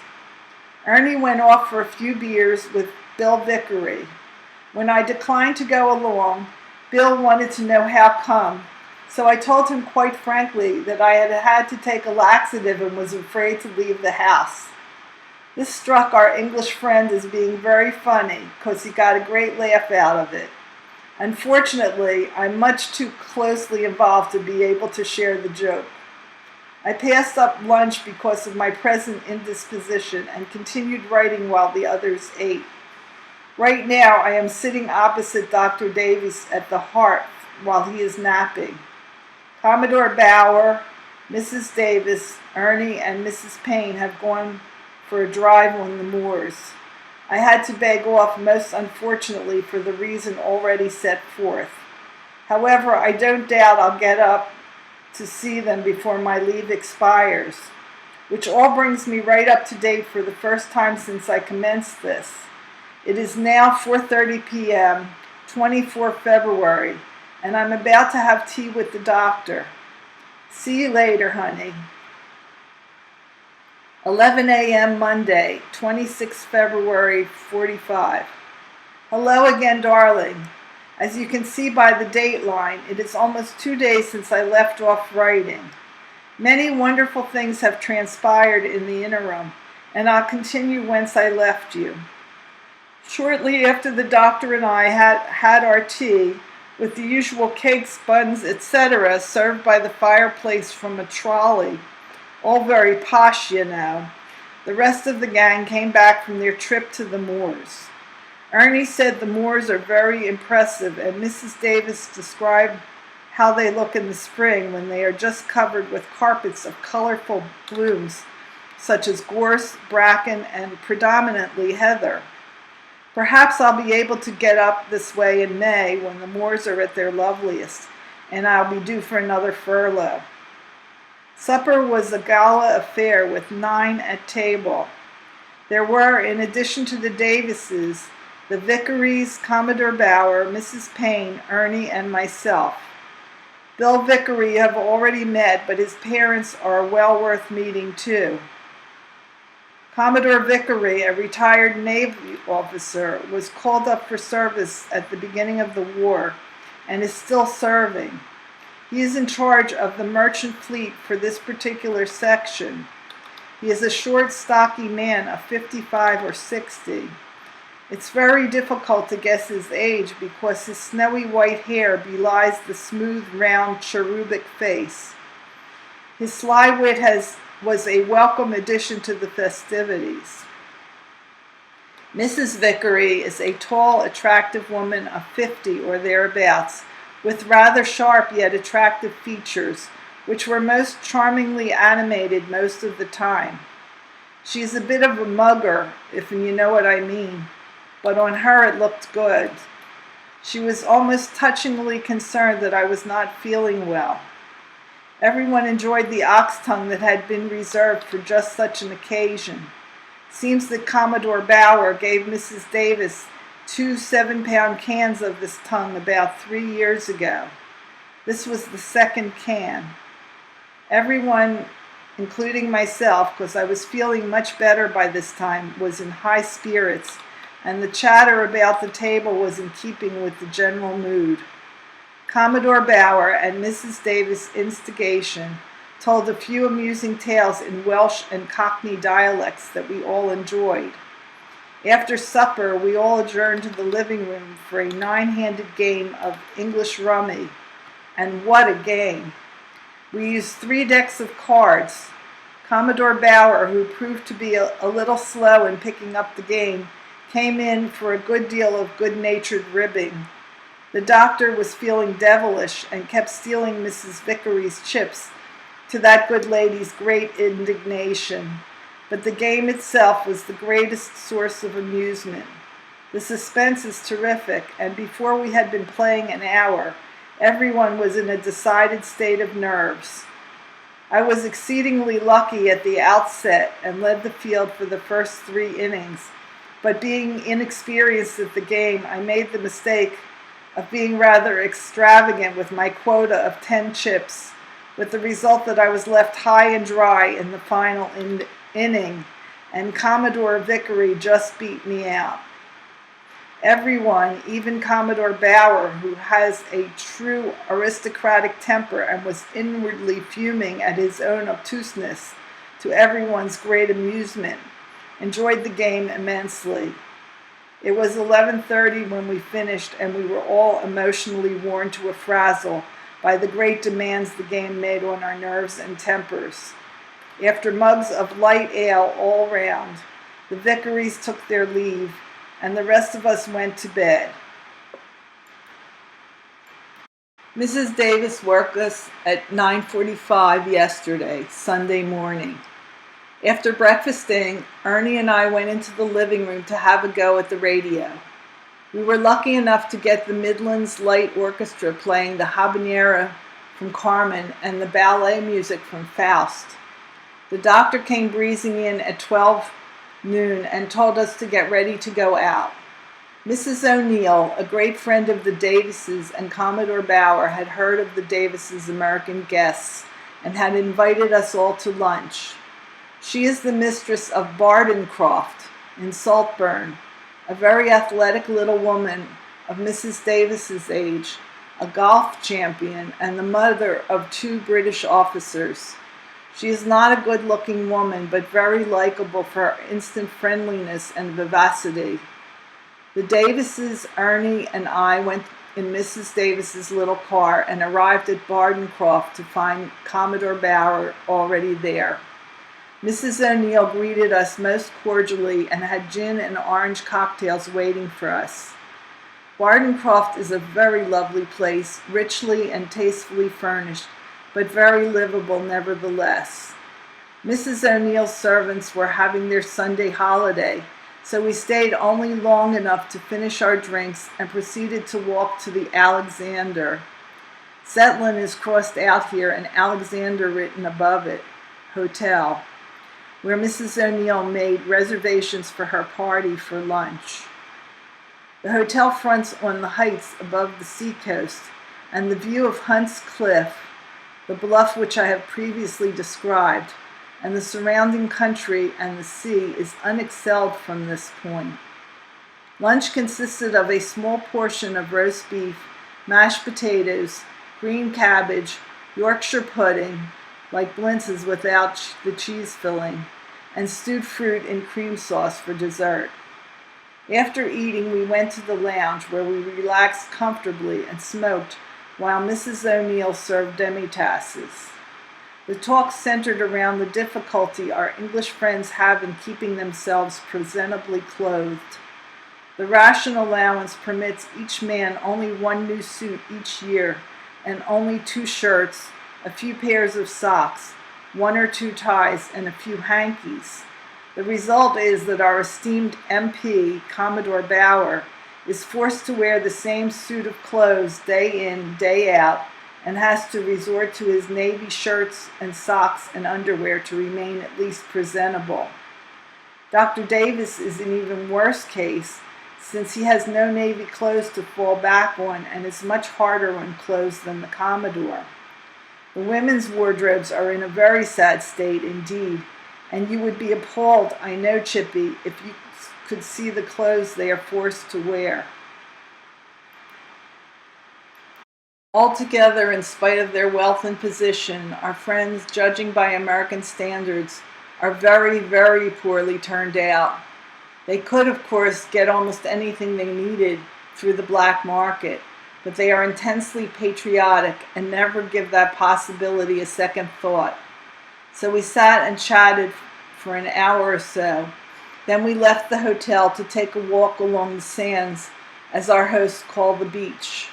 Ernie went off for a few beers with Bill Vickery. When I declined to go along, Bill wanted to know how come, so I told him quite frankly that I had had to take a laxative and was afraid to leave the house. This struck our English friend as being very funny, because he got a great laugh out of it. Unfortunately, I'm much too closely involved to be able to share the joke. I passed up lunch because of my present indisposition and continued writing while the others ate. Right now, I am sitting opposite Dr. Davies at the hearth while he is napping. Commodore Bower, Mrs. Davis, Ernie, and Mrs. Payne have gone for a drive on the moors. I had to beg off, most unfortunately, for the reason already set forth. However, I don't doubt I'll get up to see them before my leave expires, which all brings me right up to date for the first time since I commenced this. It is now 4:30 p.m., 24 February, and I'm about to have tea with the doctor. See you later, honey. 11 a.m. Monday, 26 February 45. Hello again, darling. As you can see by the date line, it is almost 2 days since I left off writing. Many wonderful things have transpired in the interim, and I'll continue whence I left you. Shortly after the doctor and I had our tea, with the usual cakes, buns, etc., served by the fireplace from a trolley, all very posh, you know, the rest of the gang came back from their trip to the moors. Ernie said the moors are very impressive, and Mrs. Davis described how they look in the spring when they are just covered with carpets of colorful blooms, such as gorse, bracken, and predominantly heather. Perhaps I'll be able to get up this way in May when the moors are at their loveliest, and I'll be due for another furlough. Supper was a gala affair with 9 at table. There were, in addition to the Davises, the Vickerys, Commodore Bower, Mrs. Payne, Ernie, and myself. Bill Vickery have already met, but his parents are well worth meeting too. Commodore Vickery, a retired Navy officer, was called up for service at the beginning of the war and is still serving. He is in charge of the merchant fleet for this particular section. He is a short, stocky man of 55 or 60. It's very difficult to guess his age because his snowy white hair belies the smooth, round, cherubic face. His sly wit was a welcome addition to the festivities. Mrs. Vickery is a tall, attractive woman of 50 or thereabouts, with rather sharp yet attractive features, which were most charmingly animated most of the time. She is a bit of a mugger, if you know what I mean, but on her it looked good. She was almost touchingly concerned that I was not feeling well. Everyone enjoyed the ox tongue that had been reserved for just such an occasion. Seems that Commodore Bower gave Mrs. Davis 2 7-pound cans of this tongue about 3 years ago. This was the second can. Everyone, including myself, because I was feeling much better by this time, was in high spirits, and the chatter about the table was in keeping with the general mood. Commodore Bower, at Mrs. Davis' instigation, told a few amusing tales in Welsh and Cockney dialects that we all enjoyed. After supper, we all adjourned to the living room for a 9-handed game of English rummy. And what a game! We used 3 decks of cards. Commodore Bower, who proved to be a little slow in picking up the game, came in for a good deal of good-natured ribbing. The doctor was feeling devilish and kept stealing Mrs. Vickery's chips, to that good lady's great indignation. But the game itself was the greatest source of amusement. The suspense is terrific, and before we had been playing an hour, everyone was in a decided state of nerves. I was exceedingly lucky at the outset and led the field for the first 3 innings, but being inexperienced at the game, I made the mistake of being rather extravagant with my quota of 10 chips, with the result that I was left high and dry in the final inning, and Commodore Vickery just beat me out. Everyone, even Commodore Bauer, who has a true aristocratic temper and was inwardly fuming at his own obtuseness, to everyone's great amusement, enjoyed the game immensely. It was 11:30 when we finished, and we were all emotionally worn to a frazzle by the great demands the game made on our nerves and tempers. After mugs of light ale all round, the Vickerys took their leave, and the rest of us went to bed. Mrs. Davis woke us at 9:45 yesterday, Sunday morning. After breakfasting, Ernie and I went into the living room to have a go at the radio. We were lucky enough to get the Midlands Light Orchestra playing the habanera from Carmen and the ballet music from Faust. The doctor came breezing in at 12 noon and told us to get ready to go out. Mrs. O'Neill, a great friend of the Davises and Commodore Bauer, had heard of the Davises' American guests and had invited us all to lunch. She is the mistress of Bardencroft in Saltburn, a very athletic little woman of Mrs. Davis's age, a golf champion, and the mother of 2 British officers. She is not a good-looking woman, but very likable for her instant friendliness and vivacity. The Davises, Ernie, and I went in Mrs. Davis's little car and arrived at Bardencroft to find Commodore Bauer already there. Mrs. O'Neill greeted us most cordially and had gin and orange cocktails waiting for us. Bardencroft is a very lovely place, richly and tastefully furnished, but very livable nevertheless. Mrs. O'Neill's servants were having their Sunday holiday, so we stayed only long enough to finish our drinks and proceeded to walk to the Alexander. Zetlin is crossed out here and Alexander written above it, hotel, where Mrs. O'Neill made reservations for her party for lunch. The hotel fronts on the heights above the seacoast, and the view of Hunt's Cliff, the bluff which I have previously described, and the surrounding country and the sea is unexcelled from this point. Lunch consisted of a small portion of roast beef, mashed potatoes, green cabbage, Yorkshire pudding, like blintzes without the cheese filling, and stewed fruit in cream sauce for dessert. After eating, we went to the lounge where we relaxed comfortably and smoked while Mrs. O'Neill served demi-tasses. The talk centered around the difficulty our English friends have in keeping themselves presentably clothed. The ration allowance permits each man only 1 new suit each year and only 2 shirts, a few pairs of socks, 1 or 2 ties, and a few hankies. The result is that our esteemed MP, Commodore Bauer, is forced to wear the same suit of clothes day in, day out, and has to resort to his navy shirts and socks and underwear to remain at least presentable. Dr. Davis is an even worse case, since he has no navy clothes to fall back on and is much harder on clothes than the Commodore. The women's wardrobes are in a very sad state indeed, and you would be appalled, I know, Chippy, if you could see the clothes they are forced to wear. Altogether, in spite of their wealth and position, our friends, judging by American standards, are very, very poorly turned out. They could, of course, get almost anything they needed through the black market, but they are intensely patriotic and never give that possibility a second thought. So we sat and chatted for an hour or so. Then we left the hotel to take a walk along the sands, as our host called the beach.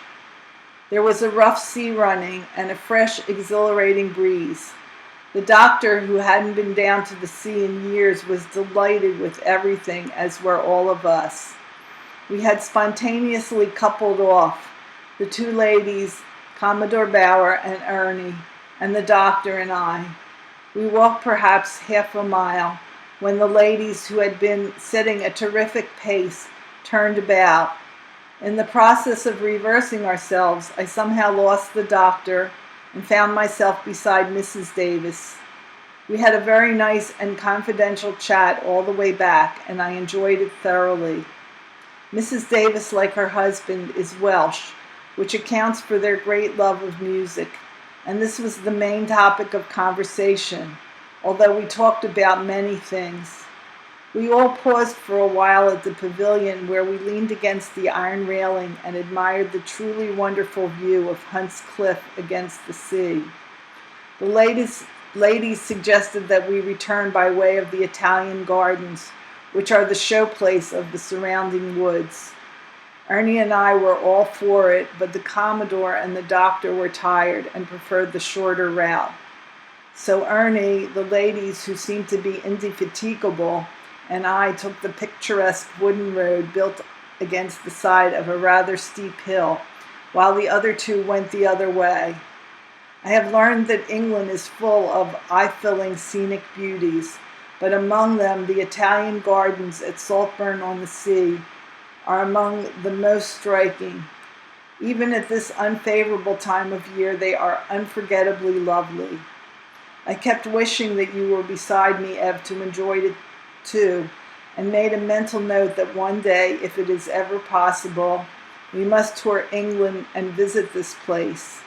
There was a rough sea running and a fresh, exhilarating breeze. The doctor, who hadn't been down to the sea in years, was delighted with everything, as were all of us. We had spontaneously coupled off, the two ladies, Commodore Bower and Ernie, and the doctor and I. We walked perhaps half a mile when the ladies, who had been setting a terrific pace, turned about. In the process of reversing ourselves, I somehow lost the doctor and found myself beside Mrs. Davis. We had a very nice and confidential chat all the way back, and I enjoyed it thoroughly. Mrs. Davis, like her husband, is Welsh, which accounts for their great love of music, and this was the main topic of conversation, although we talked about many things. We all paused for a while at the pavilion where we leaned against the iron railing and admired the truly wonderful view of Hunt's Cliff against the sea. The ladies suggested that we return by way of the Italian Gardens, which are the showplace of the surrounding woods. Ernie and I were all for it, but the Commodore and the doctor were tired and preferred the shorter route. So Ernie, the ladies, who seemed to be indefatigable, and I took the picturesque wooden road built against the side of a rather steep hill, while the other two went the other way. I have learned that England is full of eye-filling scenic beauties, but among them the Italian Gardens at Saltburn-on-the-Sea are among the most striking. Even at this unfavorable time of year, they are unforgettably lovely. I kept wishing that you were beside me, Ev, to enjoy it too, and made a mental note that one day, if it is ever possible, we must tour England and visit this place.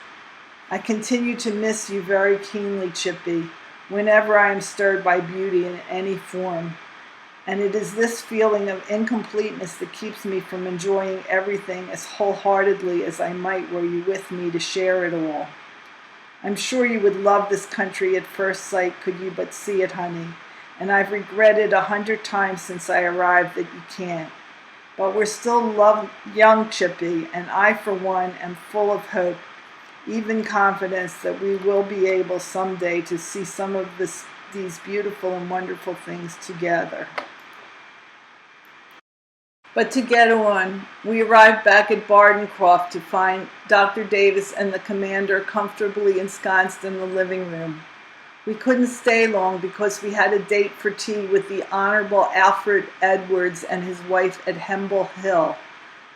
I continue to miss you very keenly, Chippy, whenever I am stirred by beauty in any form. And it is this feeling of incompleteness that keeps me from enjoying everything as wholeheartedly as I might were you with me to share it all. I'm sure you would love this country at first sight could you but see it, honey, and I've regretted 100 times since I arrived that you can't. But we're still young, Chippy, and I, for one, am full of hope, even confidence that we will be able someday to see some of these beautiful and wonderful things together. But to get on, we arrived back at Bardencroft to find Dr. Davis and the commander comfortably ensconced in the living room. We couldn't stay long because we had a date for tea with the Honorable Alfred Edwards and his wife at Hemble Hill,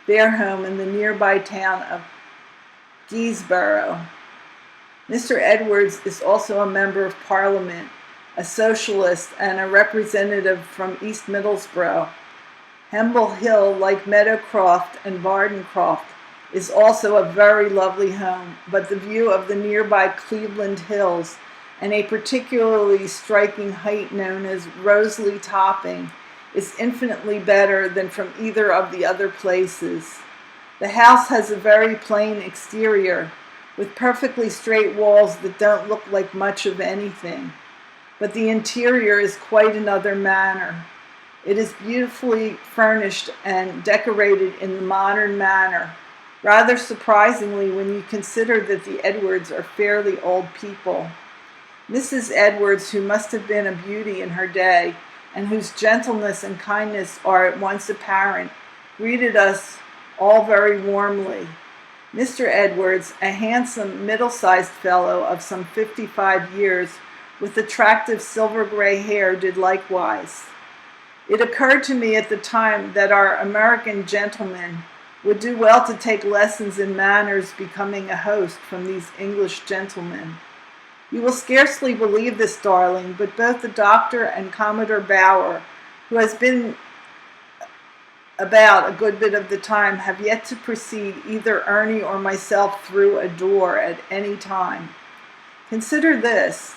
their home in the nearby town of Guisborough. Mr. Edwards is also a member of Parliament, a socialist, and a representative from East Middlesbrough. Hemble Hill, like Meadowcroft and Bardencroft, is also a very lovely home, but the view of the nearby Cleveland Hills and a particularly striking height known as Roseley Topping is infinitely better than from either of the other places. The house has a very plain exterior, with perfectly straight walls that don't look like much of anything, but the interior is quite another manner. It is beautifully furnished and decorated in the modern manner, rather surprisingly when you consider that the Edwards are fairly old people. Mrs. Edwards, who must have been a beauty in her day, and whose gentleness and kindness are at once apparent, greeted us all very warmly. Mr. Edwards, a handsome, middle-sized fellow of some 55 years, with attractive silver-gray hair, did likewise. It occurred to me at the time that our American gentlemen would do well to take lessons in manners becoming a host from these English gentlemen. You will scarcely believe this, darling, but both the doctor and Commodore Bower, who has been about a good bit of the time, have yet to precede either Ernie or myself through a door at any time. Consider this.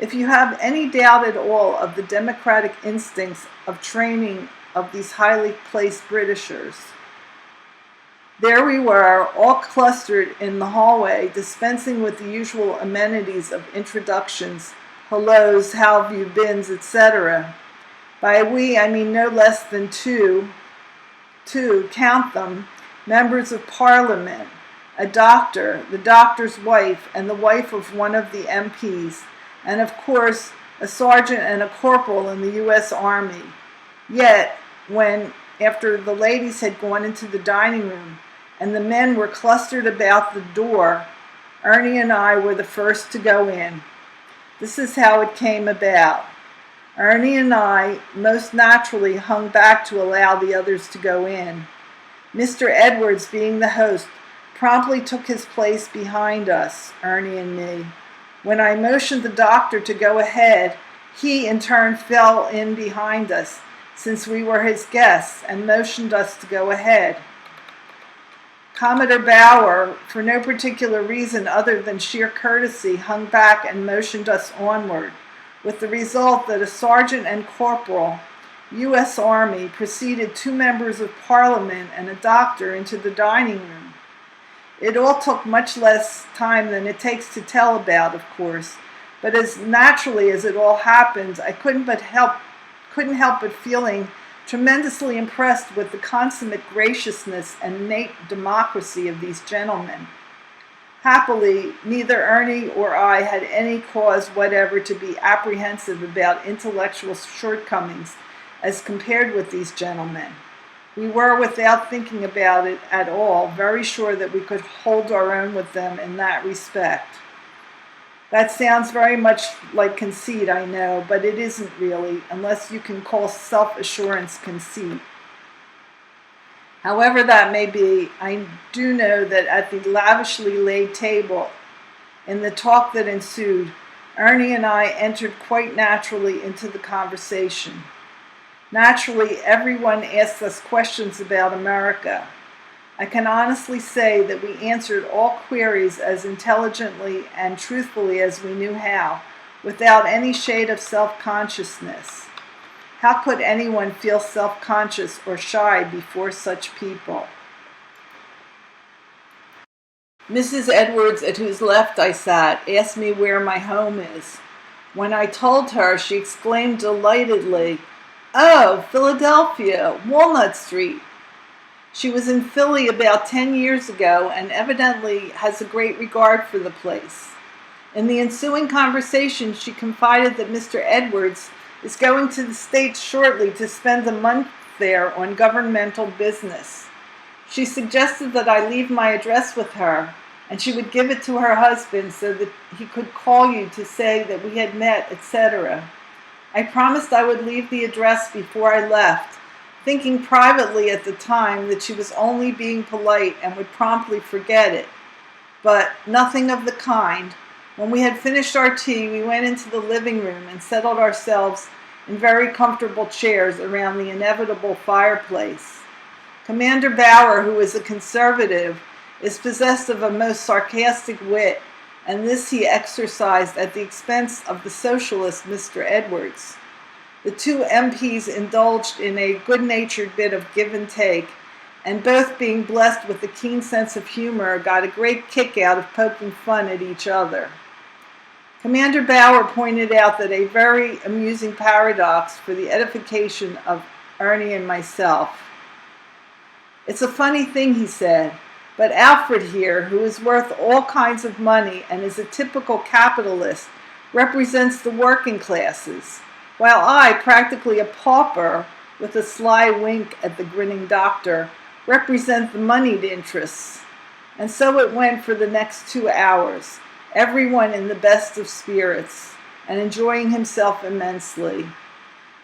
If you have any doubt at all of the democratic instincts of training of these highly placed Britishers, there we were, all clustered in the hallway, dispensing with the usual amenities of introductions, hellos, how have you beens, etc. By we, I mean no less than two, count them, members of Parliament, a doctor, the doctor's wife, and the wife of one of the MPs, and of course a sergeant and a corporal in the U.S. Army. Yet, when after the ladies had gone into the dining room and the men were clustered about the door, Ernie and I were the first to go in. This is how it came about. Ernie and I most naturally hung back to allow the others to go in. Mr. Edwards, being the host, promptly took his place behind us, Ernie and me. When I motioned the doctor to go ahead, he in turn fell in behind us, since we were his guests, and motioned us to go ahead. Commodore Bauer, for no particular reason other than sheer courtesy, hung back and motioned us onward, with the result that a sergeant and corporal, U.S. Army, preceded 2 members of Parliament and a doctor into the dining room. It all took much less time than it takes to tell about, of course, but as naturally as it all happened, I couldn't help but feeling tremendously impressed with the consummate graciousness and innate democracy of these gentlemen. Happily, neither Ernie or I had any cause whatever to be apprehensive about intellectual shortcomings as compared with these gentlemen. We were, without thinking about it at all, very sure that we could hold our own with them in that respect. That sounds very much like conceit, I know, but it isn't really, unless you can call self-assurance conceit. However that may be, I do know that at the lavishly laid table, in the talk that ensued, Ernie and I entered quite naturally into the conversation. Naturally, everyone asked us questions about America. I can honestly say that we answered all queries as intelligently and truthfully as we knew how, without any shade of self-consciousness. How could anyone feel self-conscious or shy before such people? Mrs. Edwards, at whose left I sat, asked me where my home is. When I told her, she exclaimed delightedly, "Oh, Philadelphia, Walnut Street." She was in Philly about 10 years ago and evidently has a great regard for the place. In the ensuing conversation, she confided that Mr. Edwards is going to the States shortly to spend a month there on governmental business. She suggested that I leave my address with her, and she would give it to her husband so that he could call you to say that we had met, etc. I promised I would leave the address before I left, thinking privately at the time that she was only being polite and would promptly forget it. But nothing of the kind. When we had finished our tea, we went into the living room and settled ourselves in very comfortable chairs around the inevitable fireplace. Commander Bauer, who is a conservative, is possessed of a most sarcastic wit, and this he exercised at the expense of the socialist Mr. Edwards. The 2 MPs indulged in a good-natured bit of give and take, and both being blessed with a keen sense of humor, got a great kick out of poking fun at each other. Commander Bauer pointed out that a very amusing paradox for the edification of Ernie and myself. "It's a funny thing," he said, "but Alfred here, who is worth all kinds of money and is a typical capitalist, represents the working classes, while I, practically a pauper," with a sly wink at the grinning doctor, "represent the moneyed interests." And so it went for the next 2 hours, everyone in the best of spirits, and enjoying himself immensely.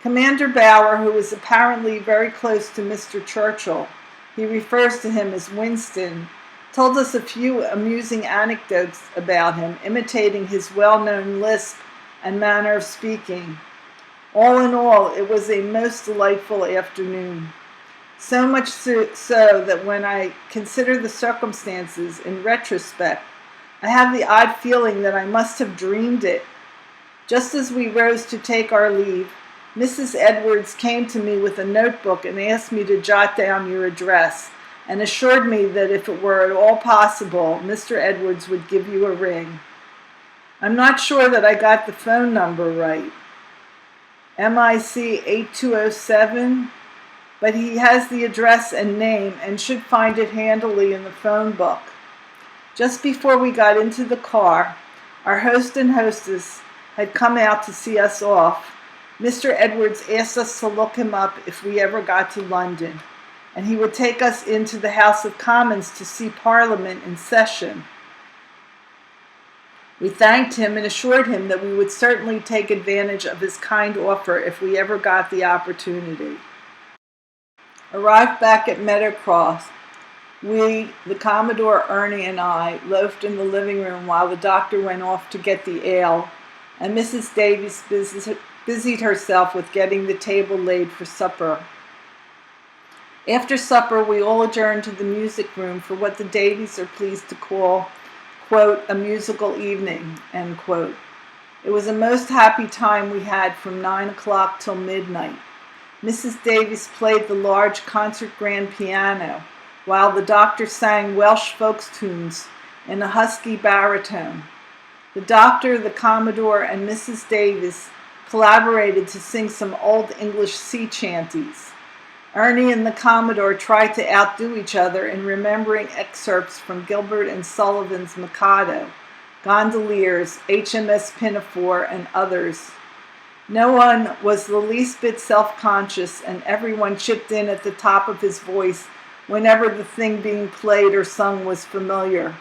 Commander Bauer, who was apparently very close to Mr. Churchill, he refers to him as Winston, told us a few amusing anecdotes about him, imitating his well-known lisp and manner of speaking. All in all, it was a most delightful afternoon. So much so that when I consider the circumstances in retrospect, I have the odd feeling that I must have dreamed it. Just as we rose to take our leave, Mrs. Edwards came to me with a notebook and asked me to jot down your address, and assured me that if it were at all possible, Mr. Edwards would give you a ring. I'm not sure that I got the phone number right. MIC 8207, but he has the address and name and should find it handily in the phone book. Just before we got into the car, our host and hostess had come out to see us off, Mr. Edwards asked us to look him up if we ever got to London, and he would take us into the House of Commons to see Parliament in session. We thanked him and assured him that we would certainly take advantage of his kind offer if we ever got the opportunity. Arrived back at Meadowcross, we, the Commodore, Ernie, and I, loafed in the living room while the doctor went off to get the ale, and Mrs. Davies busied herself with getting the table laid for supper. After supper, we all adjourned to the music room for what the Davies are pleased to call, quote, a musical evening, end quote. It was a most happy time we had from 9 o'clock till midnight. Mrs. Davies played the large concert grand piano, while the doctor sang Welsh folk tunes in a husky baritone. The doctor, the Commodore, and Mrs. Davies collaborated to sing some old English sea chanties. Ernie and the Commodore tried to outdo each other in remembering excerpts from Gilbert and Sullivan's Mikado, Gondoliers, HMS Pinafore, and others. No one was the least bit self-conscious, and everyone chipped in at the top of his voice whenever the thing being played or sung was familiar.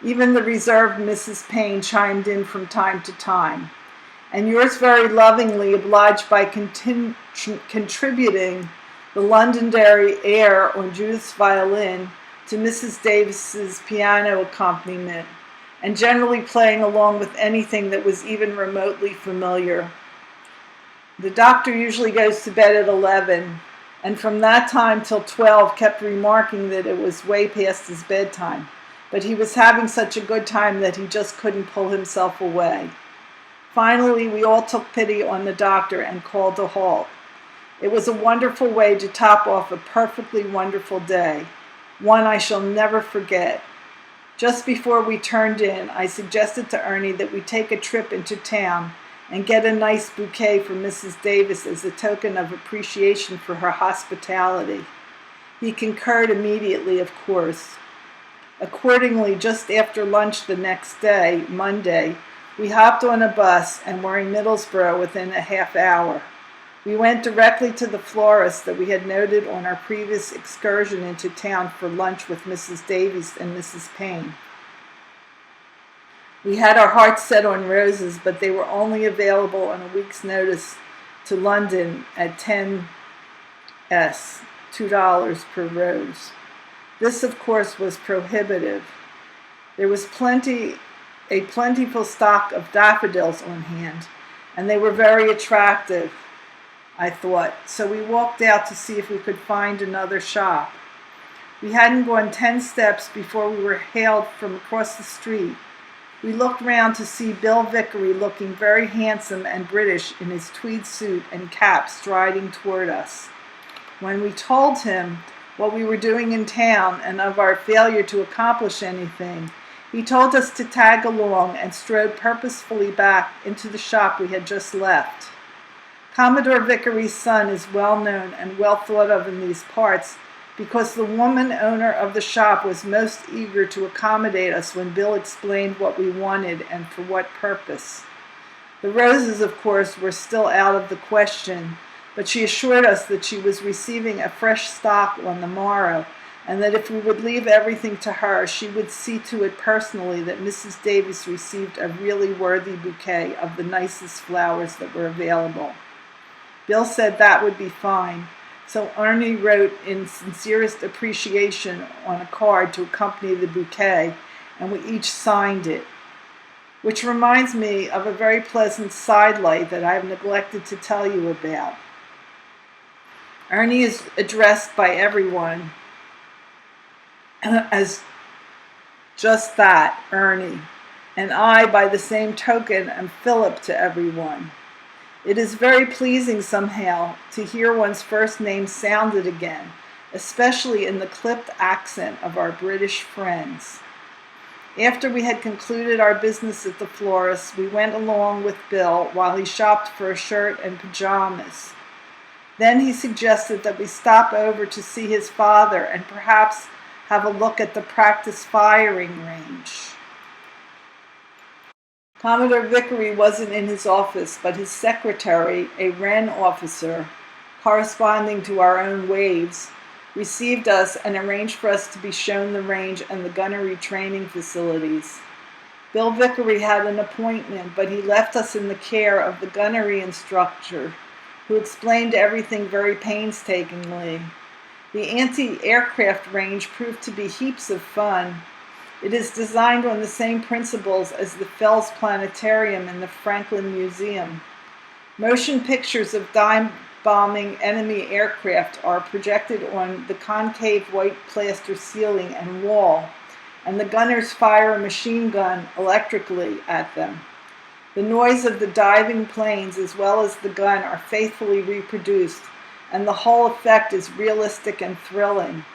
Even the reserved Mrs. Payne chimed in from time to time. And yours very lovingly obliged by contributing the Londonderry air on Judith's violin to Mrs. Davis's piano accompaniment, and generally playing along with anything that was even remotely familiar. The doctor usually goes to bed at 11, and from that time till 12 kept remarking that it was way past his bedtime, but he was having such a good time that he just couldn't pull himself away. Finally, we all took pity on the doctor and called a halt. It was a wonderful way to top off a perfectly wonderful day, one I shall never forget. Just before we turned in, I suggested to Ernie that we take a trip into town and get a nice bouquet for Mrs. Davis as a token of appreciation for her hospitality. He concurred immediately, of course. Accordingly, just after lunch the next day, Monday, we hopped on a bus and were in Middlesbrough within a half hour. We went directly to the florist that we had noted on our previous excursion into town for lunch with Mrs. Davies and Mrs. Payne. We had our hearts set on roses, but they were only available on a week's notice to London at 10s, $2 per rose. This, of course, was prohibitive. There was a plentiful stock of daffodils on hand, and they were very attractive, I thought, so we walked out to see if we could find another shop. We hadn't gone 10 steps before we were hailed from across the street. We looked round to see Bill Vickery looking very handsome and British in his tweed suit and cap striding toward us. When we told him what we were doing in town and of our failure to accomplish anything, he told us to tag along and strode purposefully back into the shop we had just left. Commodore Vickery's son is well known and well thought of in these parts because the woman owner of the shop was most eager to accommodate us when Bill explained what we wanted and for what purpose. The roses, of course, were still out of the question, but she assured us that she was receiving a fresh stock on the morrow, and that if we would leave everything to her, she would see to it personally that Mrs. Davis received a really worthy bouquet of the nicest flowers that were available. Bill said that would be fine, so Ernie wrote in sincerest appreciation on a card to accompany the bouquet, and we each signed it. Which reminds me of a very pleasant sidelight that I have neglected to tell you about. Ernie is addressed by everyone as just that, Ernie, and I, by the same token, am Philip to everyone. It is very pleasing somehow to hear one's first name sounded again, especially in the clipped accent of our British friends. After we had concluded our business at the florist's, we went along with Bill while he shopped for a shirt and pajamas. Then he suggested that we stop over to see his father and perhaps have a look at the practice firing range. Commodore Vickery wasn't in his office, but his secretary, a Wren officer, corresponding to our own waves, received us and arranged for us to be shown the range and the gunnery training facilities. Bill Vickery had an appointment, but he left us in the care of the gunnery instructor, who explained everything very painstakingly. The anti-aircraft range proved to be heaps of fun. It is designed on the same principles as the Fells Planetarium in the Franklin Museum. Motion pictures of dive-bombing enemy aircraft are projected on the concave white plaster ceiling and wall, and the gunners fire a machine gun electrically at them. The noise of the diving planes as well as the gun are faithfully reproduced, and the whole effect is realistic and thrilling.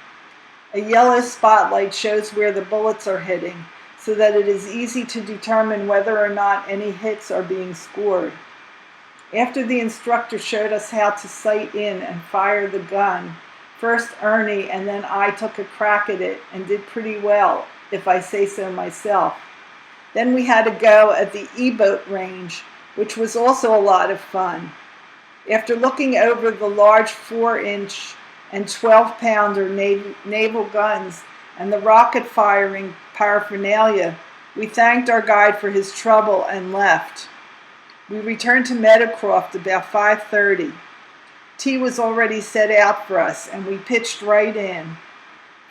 A yellow spotlight shows where the bullets are hitting, so that it is easy to determine whether or not any hits are being scored. After the instructor showed us how to sight in and fire the gun, first Ernie and then I took a crack at it and did pretty well, if I say so myself. Then we had a go at the E-boat range, which was also a lot of fun. After looking over the large 4-inch and 12-pounder naval guns and the rocket-firing paraphernalia, we thanked our guide for his trouble and left. We returned to Meadowcroft about 5:30. Tea was already set out for us, and we pitched right in.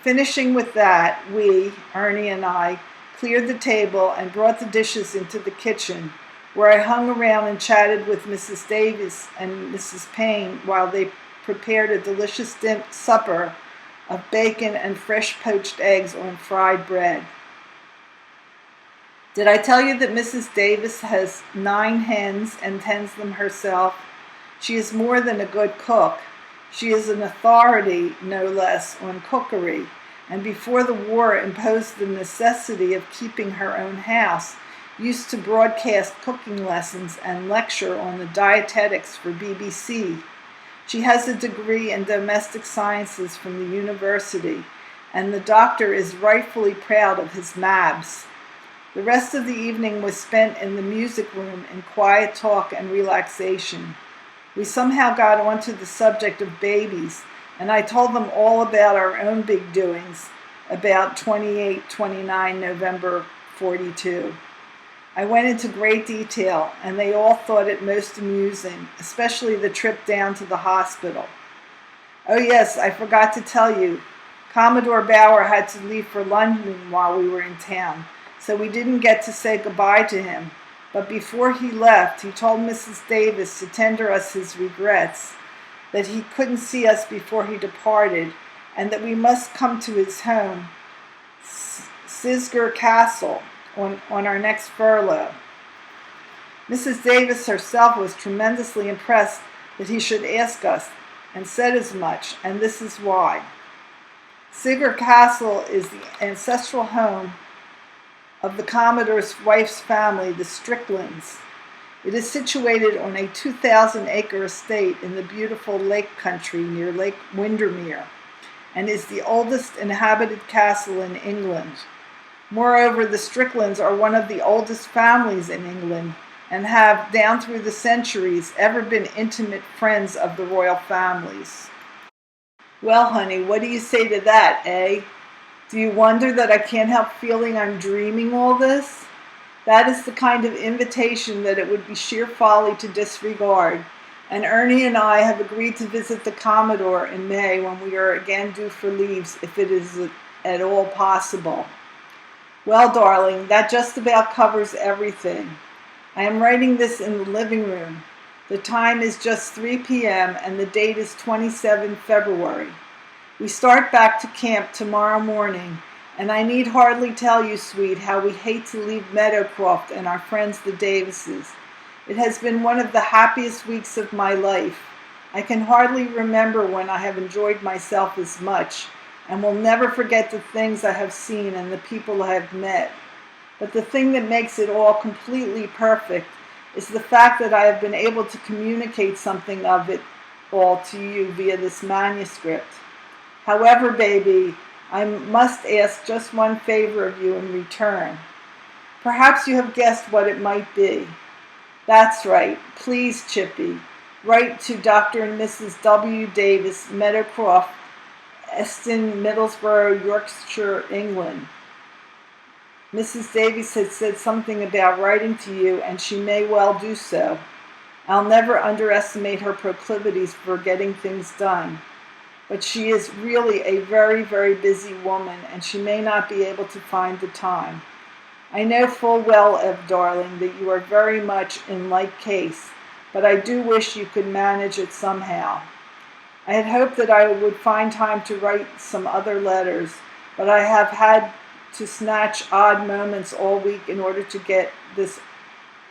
Finishing with that, we, Ernie and I, cleared the table and brought the dishes into the kitchen, where I hung around and chatted with Mrs. Davis and Mrs. Payne while they prepared a delicious supper of bacon and fresh poached eggs on fried bread. Did I tell you that Mrs. Davis has 9 hens and tends them herself? She is more than a good cook. She is an authority, no less, on cookery, and before the war imposed the necessity of keeping her own house, used to broadcast cooking lessons and lecture on the dietetics for BBC. She has a degree in domestic sciences from the university, and the doctor is rightfully proud of his MABs. The rest of the evening was spent in the music room in quiet talk and relaxation. We somehow got onto the subject of babies, and I told them all about our own big doings, about 28-29 November 42. I went into great detail, and they all thought it most amusing, especially the trip down to the hospital. Oh yes, I forgot to tell you, Commodore Bauer had to leave for London while we were in town, so we didn't get to say goodbye to him. But before he left, he told Mrs. Davis to tender us his regrets, that he couldn't see us before he departed, and that we must come to his home, Sisgar Castle, on our next furlough. Mrs. Davis herself was tremendously impressed that he should ask us, and said as much, and this is why. Sisgar Castle is the ancestral home of the Commodore's wife's family, the Stricklands. It is situated on a 2,000-acre estate in the beautiful lake country near Lake Windermere, and is the oldest inhabited castle in England. Moreover, the Stricklands are one of the oldest families in England, and have, down through the centuries, ever been intimate friends of the royal families. Well, honey, what do you say to that, eh? Do you wonder that I can't help feeling I'm dreaming all this? That is the kind of invitation that it would be sheer folly to disregard, and Ernie and I have agreed to visit the Commodore in May when we are again due for leaves, if it is at all possible. Well, darling, that just about covers everything. I am writing this in the living room. The time is just 3 p.m. and the date is 27 February. We start back to camp tomorrow morning, and I need hardly tell you, sweet, how we hate to leave Meadowcroft and our friends the Davises. It has been one of the happiest weeks of my life. I can hardly remember when I have enjoyed myself as much, and will never forget the things I have seen and the people I have met. But the thing that makes it all completely perfect is the fact that I have been able to communicate something of it all to you via this manuscript. However, baby, I must ask just one favor of you in return. Perhaps you have guessed what it might be. That's right. Please, Chippy, write to Dr. and Mrs. W. Davis, Meadowcroft, Eston, Middlesbrough, Yorkshire, England. Mrs. Davies had said something about writing to you, and she may well do so. I'll never underestimate her proclivities for getting things done. But she is really a very, very busy woman, and she may not be able to find the time. I know full well, Ev, darling, that you are very much in like case, but I do wish you could manage it somehow. I had hoped that I would find time to write some other letters, but I have had to snatch odd moments all week in order to get this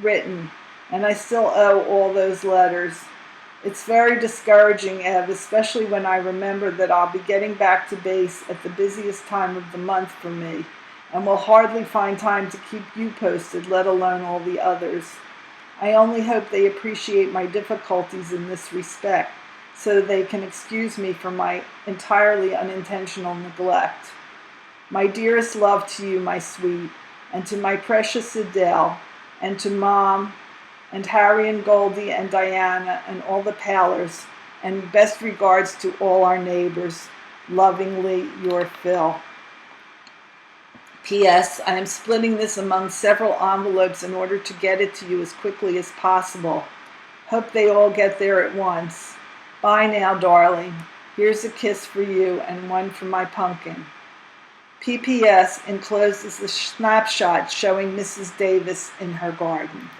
written, and I still owe all those letters. It's very discouraging, Ev, especially when I remember that I'll be getting back to base at the busiest time of the month for me, and will hardly find time to keep you posted, let alone all the others. I only hope they appreciate my difficulties in this respect, so they can excuse me for my entirely unintentional neglect. My dearest love to you, my sweet, and to my precious Adele, and to Mom, and Harry and Goldie and Diana and all the Pallers, and best regards to all our neighbors. Lovingly, your Phil. P.S. I am splitting this among several envelopes in order to get it to you as quickly as possible. Hope they all get there at once. Bye now, darling. Here's a kiss for you and one for my pumpkin. P.P.S. enclosed is the snapshot showing Mrs. Davis in her garden.